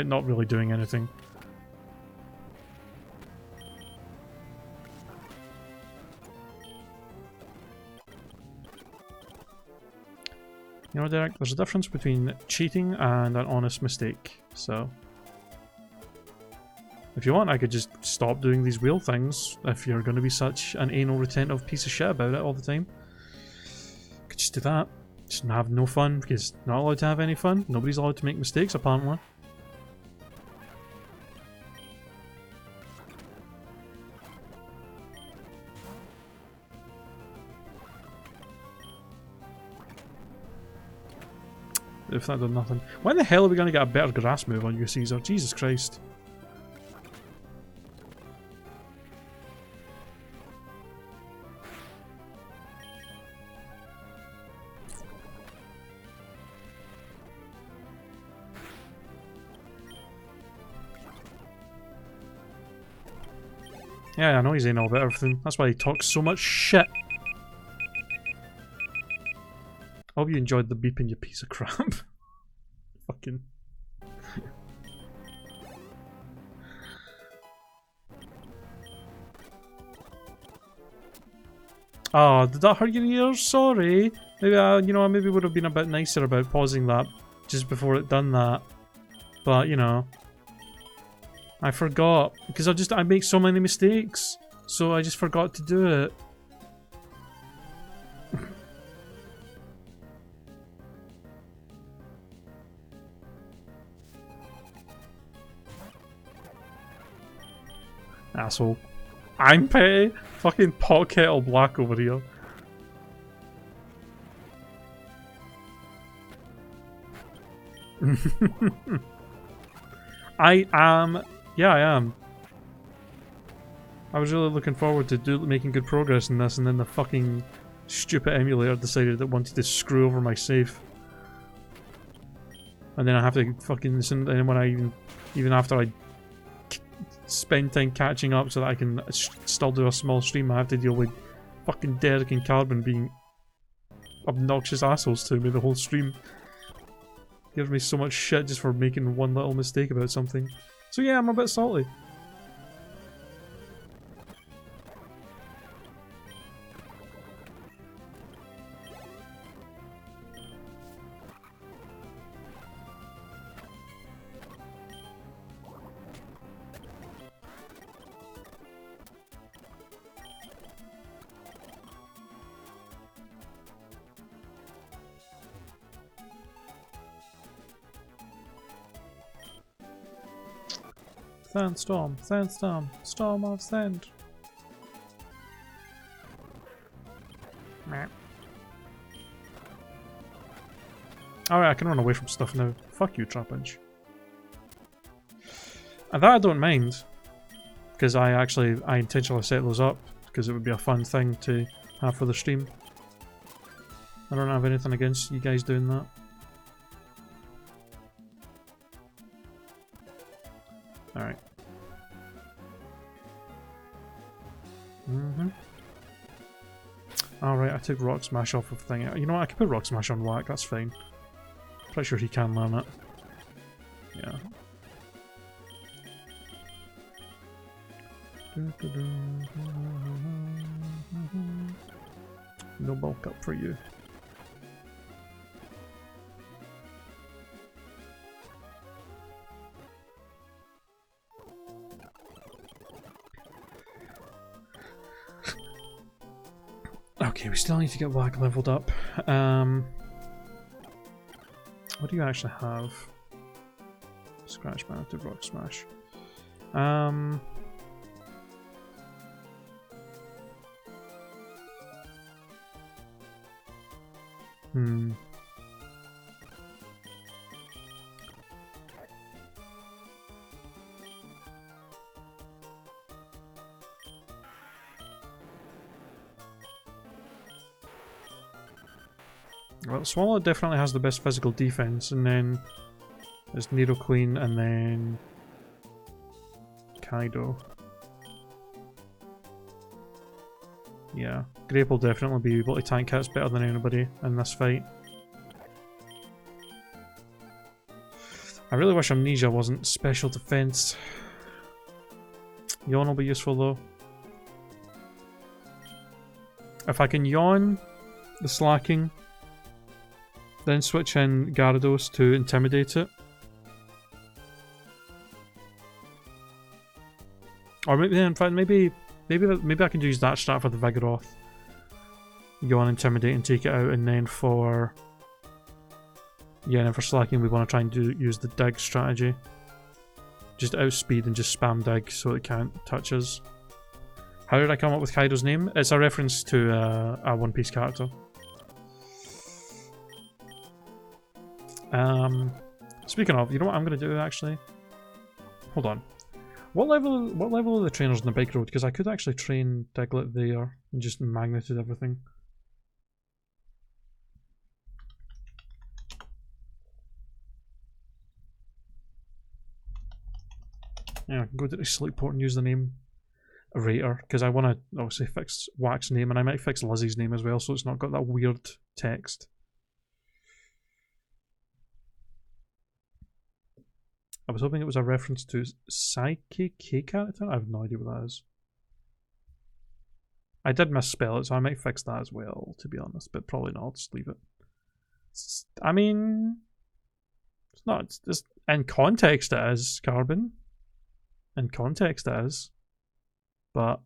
not really doing anything. You know, Derek, there's a difference between cheating and an honest mistake. So, if you want, I could just stop doing these wheel things. If you're going to be such an anal retentive piece of shit about it all the time, could just do that. Just have no fun, because not allowed to have any fun. Nobody's allowed to make mistakes, apparently. If that did nothing. When the hell are we going to get a better grass move on you, Caesar? Jesus Christ. Yeah, I know he's ain't all about everything. That's why he talks so much shit. Hope you enjoyed the beeping, you piece of crap. Fucking... Oh, did that hurt your ears? Sorry. Maybe you know, maybe would have been a bit nicer about pausing that just before it done that. But, you know... I forgot, because I make so many mistakes, so I just forgot to do it. Asshole. I'm petty. Fucking pot kettle black over here. I am... Yeah, I am. I was really looking forward to making good progress in this, and then the fucking stupid emulator decided it wanted to screw over my save. And then I have to fucking listen, and when I even after I spend time catching up so that I can still do a small stream, I have to deal with fucking Derek and Carbon being obnoxious assholes to me the whole stream. Gives me so much shit just for making one little mistake about something. So yeah, I'm a bit salty. Sandstorm, sandstorm, storm of sand. Alright, I can run away from stuff now. Fuck you, Trapinch. And that I don't mind, because I intentionally set those up, because it would be a fun thing to have for the stream. I don't have anything against you guys doing that. Alright. Alright, I took Rock Smash off of thing. You know what, I could put Rock Smash on Whack, that's fine. Pretty sure he can learn it. Yeah. No bulk up for you. Okay, we still need to get Whack leveled up. What do you actually have? Scratch Man to Rock Smash. Well, Swallow definitely has the best physical defense, and then there's Needle Queen, and then Kaido. Yeah, Grape will definitely be able to tank hits better than anybody in this fight. I really wish Amnesia wasn't special defense. Yawn will be useful though. If I can yawn the slacking, then switch in Gyarados to intimidate it. Or maybe, in fact, maybe I can use that strat for the Vigoroth. Yawn, intimidate, and take it out, and then for for slacking, we want to try and use the dig strategy. Just outspeed and just spam dig so it can't touch us. How did I come up with Kaido's name? It's a reference to a One Piece character. Speaking of, you know what I'm going to do actually? Hold on. What level are the trainers on the bike road? Because I could actually train Diglett there and just magnitude everything. Yeah, I can go to the Sleepport and use the name Rater, because I want to obviously fix Wax's name, and I might fix Lizzie's name as well, so it's not got that weird text. I was hoping it was a reference to Psyche K character? I have no idea what that is. I did misspell it, so I might fix that as well, to be honest, but probably not. I'll just leave it. I mean, it's not. It's just, in context it is, Carbon. In context it is. But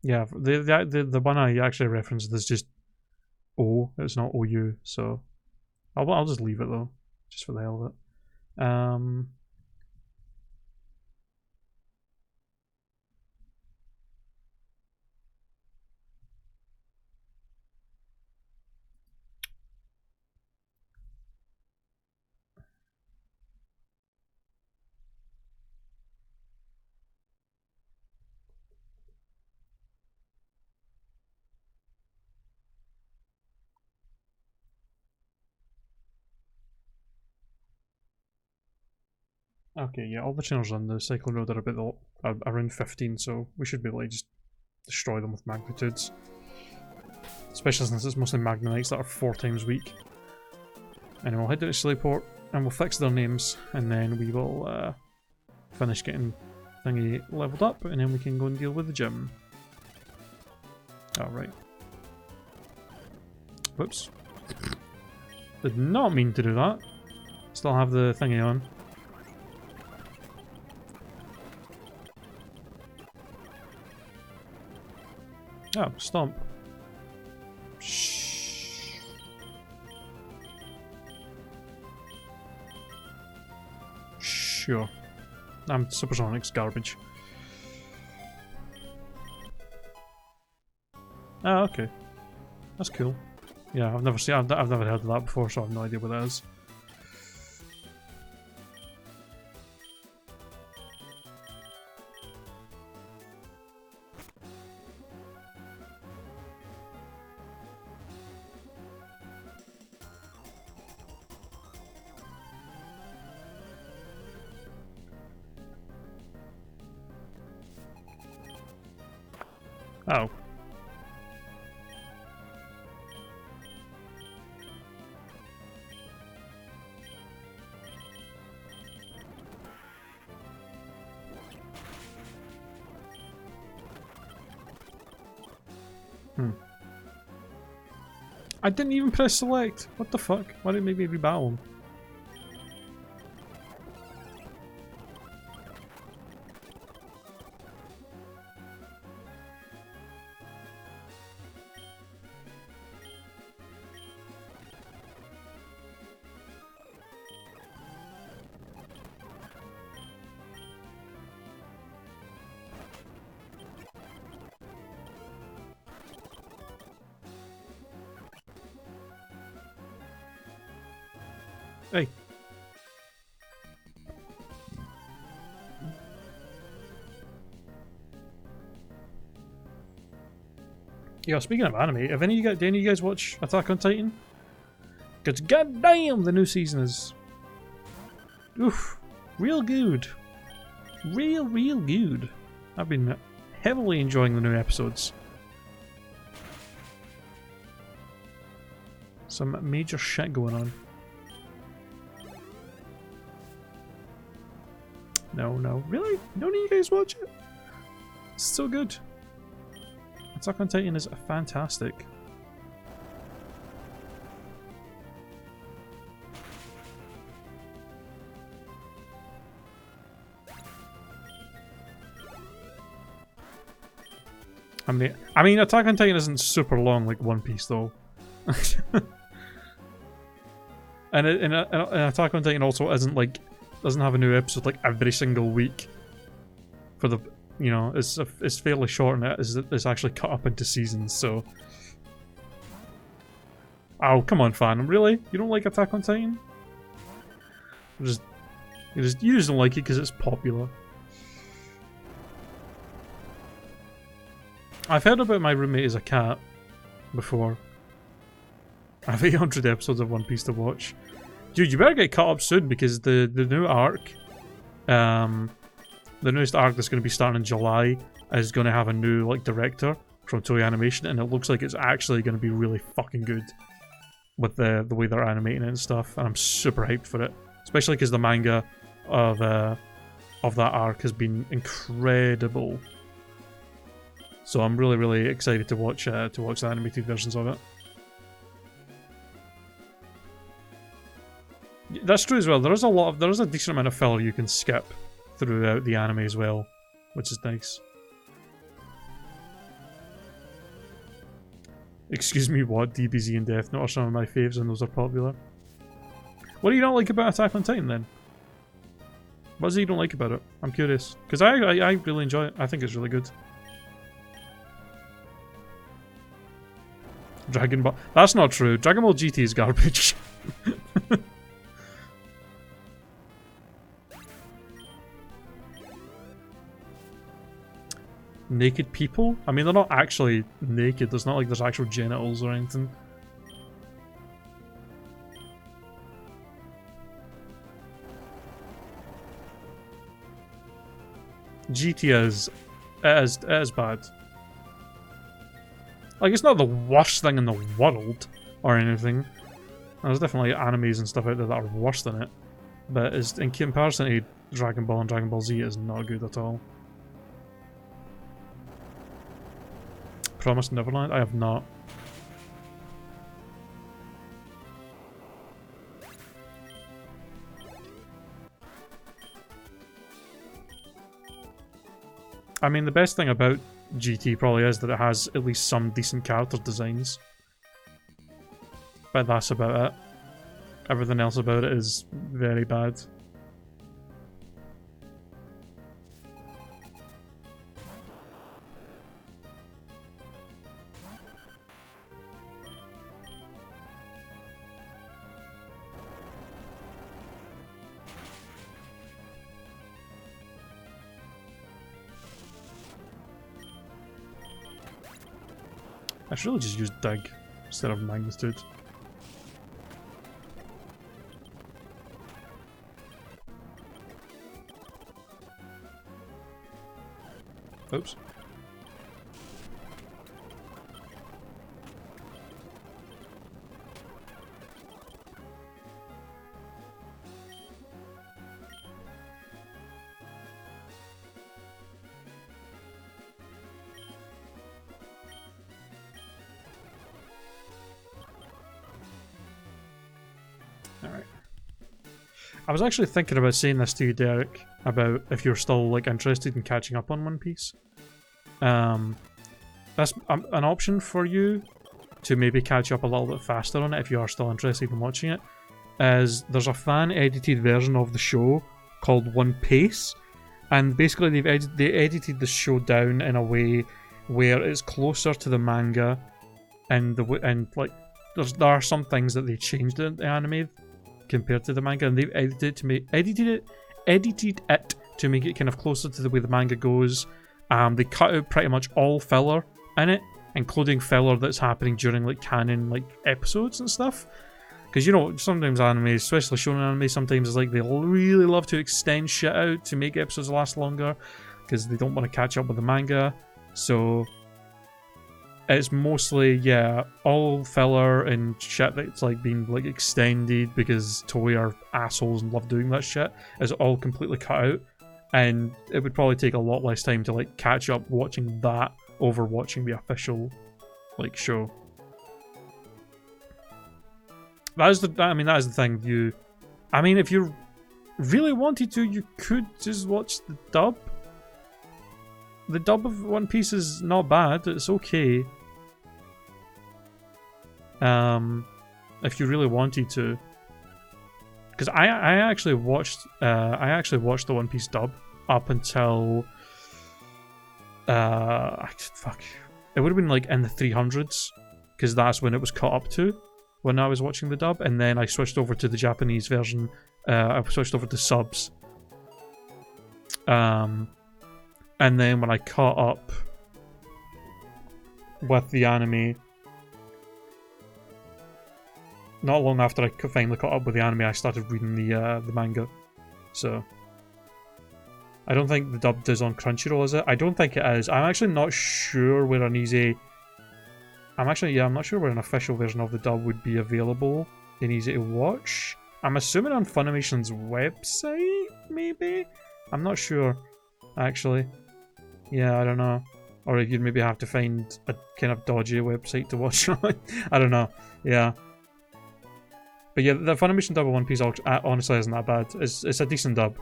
yeah, the one I actually referenced is just O. It's not OU, so I'll just leave it though, just for the hell of it. Okay, yeah, all the channels on the cycle road are around 15, so we should be able to just destroy them with magnitudes. Especially since it's mostly Magnanites that are 4 times weak. And we'll head to the Sleeport and we'll fix their names, and then we will finish getting thingy leveled up, and then we can go and deal with the gym. Alright. Whoops. Did not mean to do that. Still have the thingy on. Oh, stomp. Shh. Sure. Supersonic's garbage. Ah, okay. That's cool. Yeah, I've never seen. I've never heard of that before, so I have no idea what that is. Oh. I didn't even press select. What the fuck? Why didn't it make me rebattle him? Hey. Yeah, speaking of anime, have any of you guys watch Attack on Titan? Because goddamn, the new season is... Oof. Real good. Real good. I've been heavily enjoying the new episodes. Some major shit going on. No. Really? None of you guys watch it? It's so good. Attack on Titan is fantastic. I mean, Attack on Titan isn't super long like One Piece though. and Attack on Titan also isn't like doesn't have a new episode like every single week. For the it's fairly short and it's actually cut up into seasons. So, oh come on, fan! Really? You don't like Attack on Titan? You just don't like it because it's popular. I've heard about My Roommate is a Cat before. I have 800 episodes of One Piece to watch. Dude, you better get caught up soon because the new arc, the newest arc that's going to be starting in July is going to have a new like director from Toei Animation, and it looks like it's actually going to be really fucking good with the way they're animating it and stuff. And I'm super hyped for it, especially because the manga of that arc has been incredible. So I'm really excited to watch the animated versions of it. That's true as well. There is a decent amount of filler you can skip throughout the anime as well, which is nice. Excuse me, what? DBZ and Death Note are some of my faves, and those are popular. What do you not like about Attack on Titan then? What is it you don't like about it? I'm curious, because I really enjoy it. I think it's really good. Dragon Ball. That's not true. Dragon Ball GT is garbage. Naked people? I mean, they're not actually naked. It's not like there's actual genitals or anything. GT is bad. Like, it's not the worst thing in the world or anything. There's definitely animes and stuff out there that are worse than it. But in comparison to Dragon Ball and Dragon Ball Z, it is not good at all. Promised Neverland? I have not. I mean, the best thing about GT probably is that it has at least some decent character designs. But that's about it. Everything else about it is very bad. I should really just use dig instead of magnitude. Oops. Alright. I was actually thinking about saying this to you, Derek, about if you're still like interested in catching up on One Piece. That's an option for you to maybe catch up a little bit faster on it if you are still interested in watching it. Is there's a fan-edited version of the show called One Piece, and basically they edited the show down in a way where it's closer to the manga, and like there are some things that they changed in the anime compared to the manga, and they've edited it to make it kind of closer to the way the manga goes. They cut out pretty much all filler in it, including filler that's happening during like canon like episodes and stuff. Because you know, sometimes anime, especially shonen anime, sometimes it's like they really love to extend shit out to make episodes last longer because they don't want to catch up with the manga. So it's mostly, yeah, all filler and shit that's like being like extended because Toei are assholes and love doing that shit is all completely cut out. And it would probably take a lot less time to like catch up watching that over watching the official like show. That is the thing. If you really wanted to, you could just watch the dub. The dub of One Piece is not bad. It's okay. If you really wanted to, because I actually watched the One Piece dub up until it would have been like in the 300s, because that's when it was caught up to when I was watching the dub, and then I switched over to the Japanese version. I switched over to subs, and then when I caught up with the anime, not long after I finally caught up with the anime, I started reading the manga. So I don't think the dub is on Crunchyroll, is it? I don't think it is. I'm actually not sure where an easy. I'm not sure where an official version of the dub would be available in easy to watch. I'm assuming on Funimation's website, maybe? I'm not sure, actually. Yeah, I don't know. Or you'd maybe have to find a kind of dodgy website to watch on. I don't know. Yeah. But yeah, the Funimation dub of One Piece honestly isn't that bad. It's a decent dub.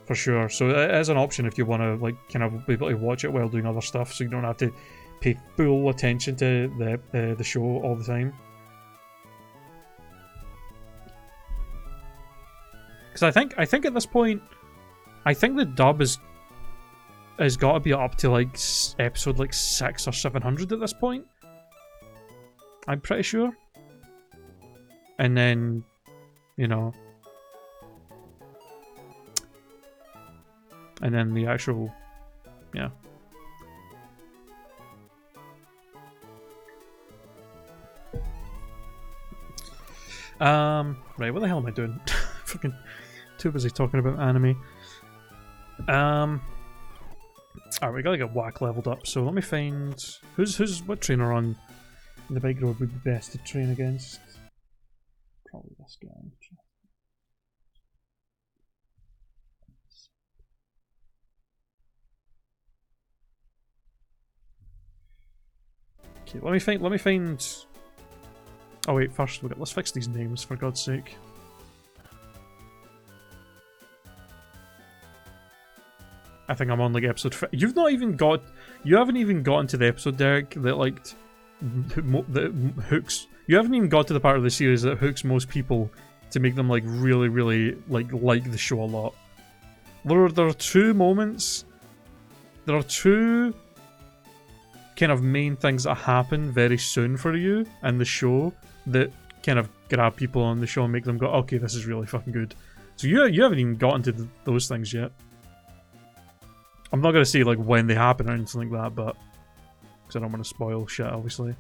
For sure. So it is an option if you want to like kind of be able to watch it while doing other stuff, so you don't have to pay full attention to the show all the time. Because I think at this point, I think the dub has got to be up to like episode like 600 or 700 at this point. I'm pretty sure. And then, you know, and then the actual, yeah. Right, what the hell am I doing? Fucking too busy talking about anime. Alright, we gotta get Whack leveled up, so let me find what trainer on the bike road would be best to train against. Probably this guy. Okay, let me find. Oh wait, first let's fix these names for God's sake. I think I'm on like episode. You haven't even gotten to the episode, Derek, that like that hooks. You haven't even got to the part of the series that hooks most people to make them like really, really like the show a lot. There are two moments. There are two kind of main things that happen very soon for you in the show that kind of grab people on the show and make them go, okay, this is really fucking good. So you haven't even gotten to those things yet. I'm not gonna say like when they happen or anything like that, but because I don't want to spoil shit, obviously.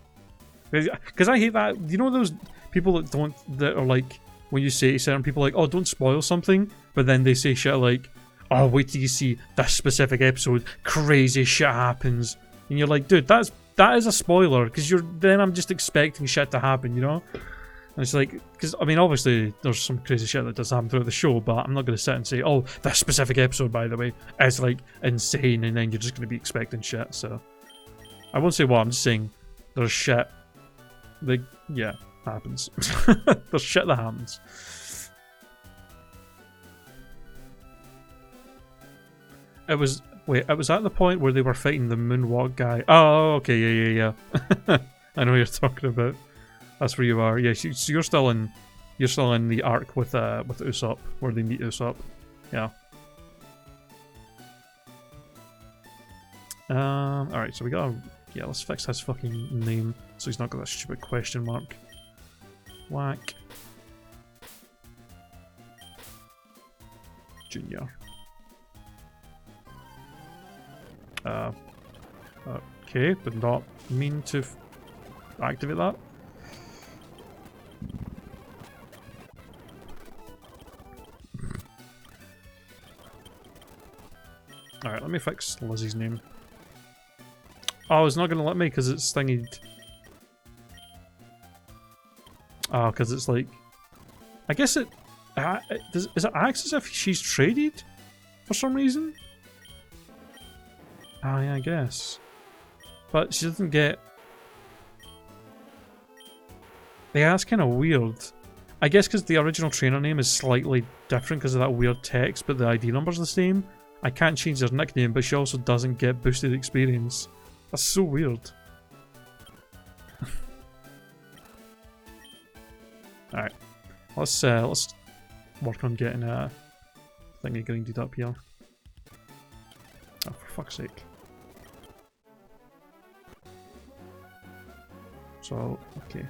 Because I hate that. You know those people that are like, when you say to certain people like, oh, don't spoil something, but then they say shit like, oh, wait till you see this specific episode, crazy shit happens, and you're like, dude, that is a spoiler, because then I'm just expecting shit to happen, you know? And it's like, because I mean, obviously there's some crazy shit that does happen throughout the show, but I'm not going to sit and say, oh, this specific episode, by the way, is like insane, and then you're just going to be expecting shit. So I won't say what, I'm just saying there's shit that, yeah, happens. There's shit that happens. It was at the point where they were fighting the moonwalk guy. Oh, okay, yeah. I know what you're talking about. That's where you are. Yeah, so you're still in the arc with Usopp, where they meet Usopp. Yeah. Alright, so we gotta, yeah, let's fix his fucking name so he's not got that stupid question mark. Whack. Junior. Okay, did not mean to activate that. Alright, let me fix Lizzie's name. Oh, it's not going to let me because it's thingied. Oh, because it's like... I guess it... Is it acts as if she's traded? For some reason? Oh, yeah, I guess. But she doesn't get... Yeah, that's kind of weird. I guess because the original trainer name is slightly different because of that weird text, but the ID number's the same. I can't change her nickname, but she also doesn't get boosted experience. That's so weird. Alright. Let's work on getting a thingy grinded up here. Oh, for fuck's sake. So, okay.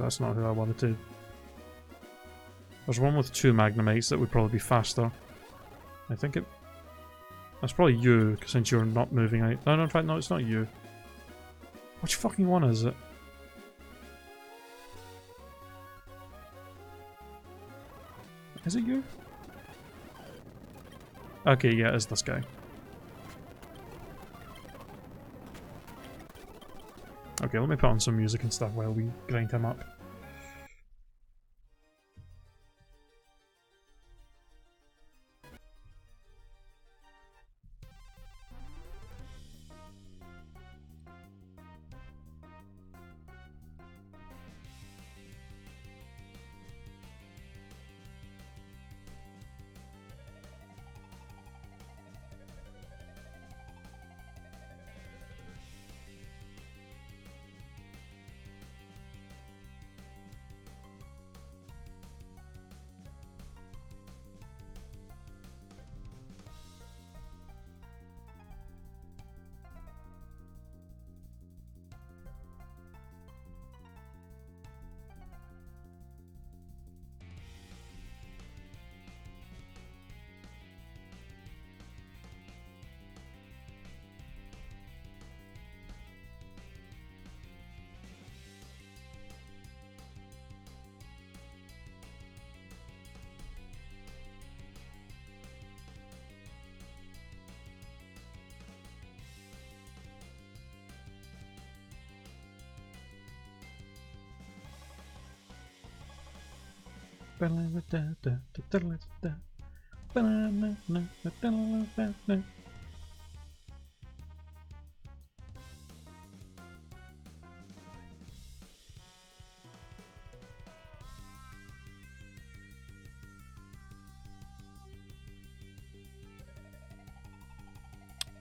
That's not who I wanted to. There's one with 2 Magnemites that would probably be faster. I think it... That's probably you, since you're not moving out. No, in fact, no, it's not you. Which fucking one is it? Is it you? Okay, yeah, it's this guy. Okay, let me put on some music and stuff while we grind him up.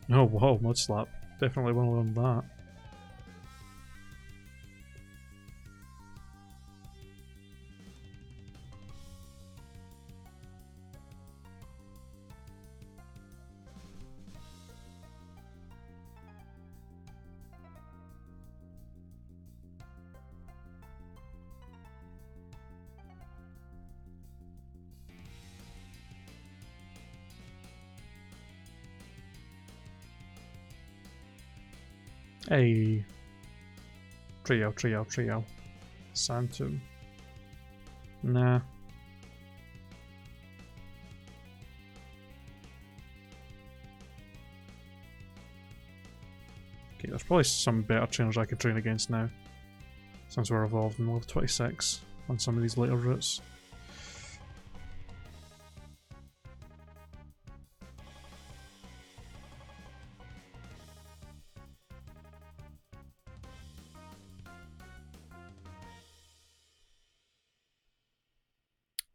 Oh, whoa, mud slap. Definitely want to learn that. Hey. Trio. Santum. Nah. Okay, there's probably some better trainers I could train against now. Since we're evolved in level 26 on some of these later routes.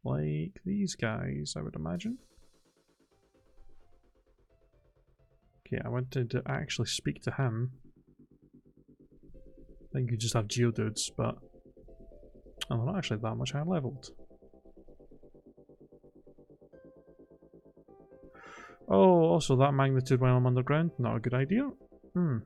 Like these guys, I would imagine. Okay, I wanted to actually speak to him. I think you just have Geodudes, but oh, they're not actually that much higher leveled. Oh, also that magnitude while I'm underground, not a good idea. Hmm.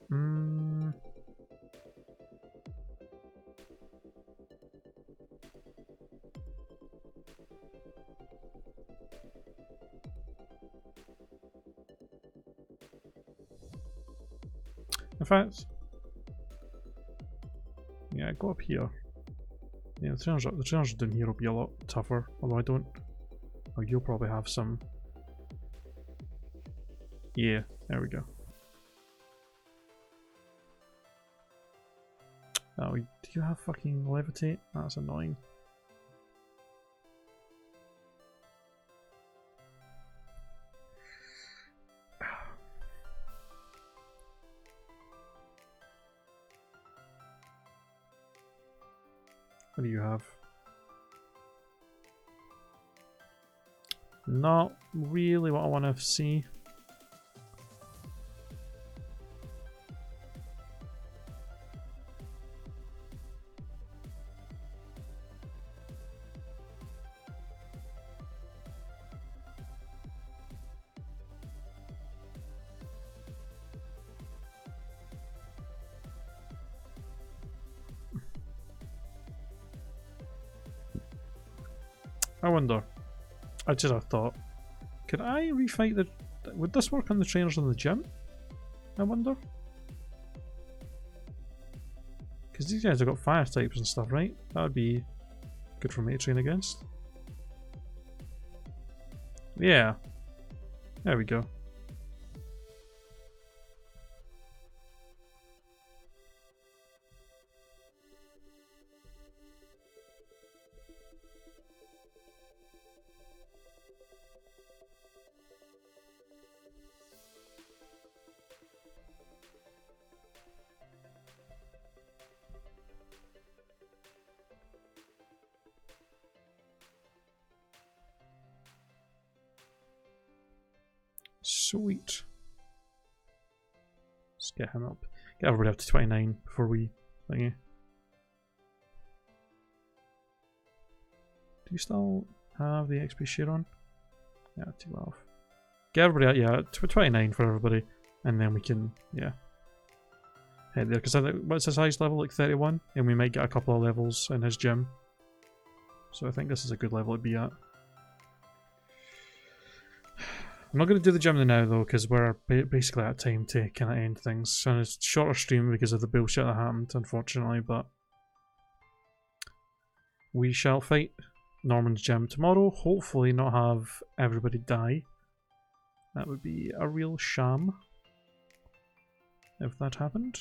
Hmm. In fact, yeah, go up here. Yeah, the trainers down here will be a lot tougher, although I don't... Oh, you'll probably have some... Yeah, there we go. Oh, do you have fucking levitate? That's annoying. What do you have? Not really what I want to see. I wonder. I just have thought. Could I refight the... Would this work on the trainers in the gym? I wonder. Because these guys have got fire types and stuff, right? That would be good for me to train against. Yeah. There we go. Sweet. Let's get him up. Get everybody up to 29 before we thingy. Do you still have the XP share on? Yeah, 12. Get everybody out, yeah, 29 for everybody. And then we can, yeah, head there. Because what's his highest level? Like 31? And we might get a couple of levels in his gym. So I think this is a good level to be at. I'm not going to do the gym now though, because we're basically at time to kind of end things. And it's a shorter stream because of the bullshit that happened, unfortunately, but we shall fight Norman's gym tomorrow. Hopefully not have everybody die. That would be a real sham if that happened.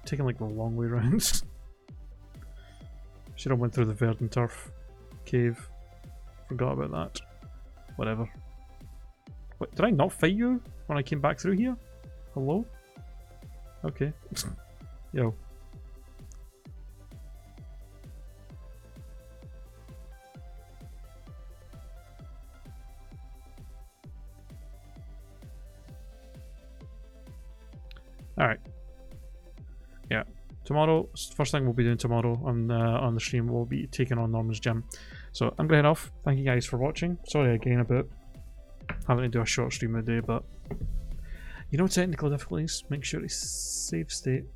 Taking like the long way around. Should have went through the Verdant Turf cave. Forgot about that. Whatever. Wait, did I not fight you when I came back through here? Hello? Okay. Yo. Alright. Yeah. Tomorrow, first thing we'll be doing tomorrow on the stream, we'll be taking on Norman's gym. So I'm going to head off. Thank you guys for watching. Sorry again about having to do a short stream a day, but you know, technical difficulties. Make sure to save state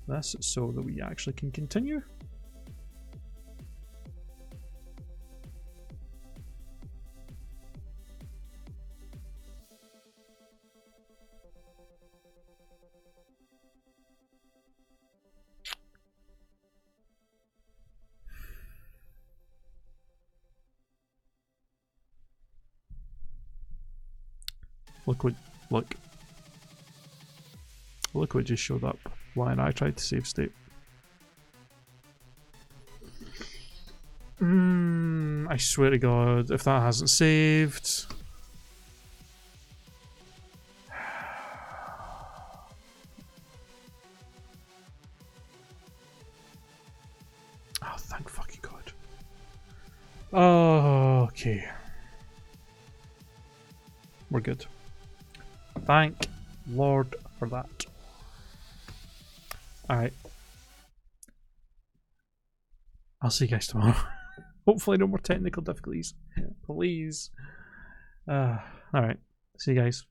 this so that we actually can continue. Look what just showed up when I tried to save state. I swear to God, if that hasn't saved. Oh, thank fucking God. Oh, okay. We're good. Thank Lord for that. Alright. I'll see you guys tomorrow. Hopefully no more technical difficulties. Please. Alright. See you guys.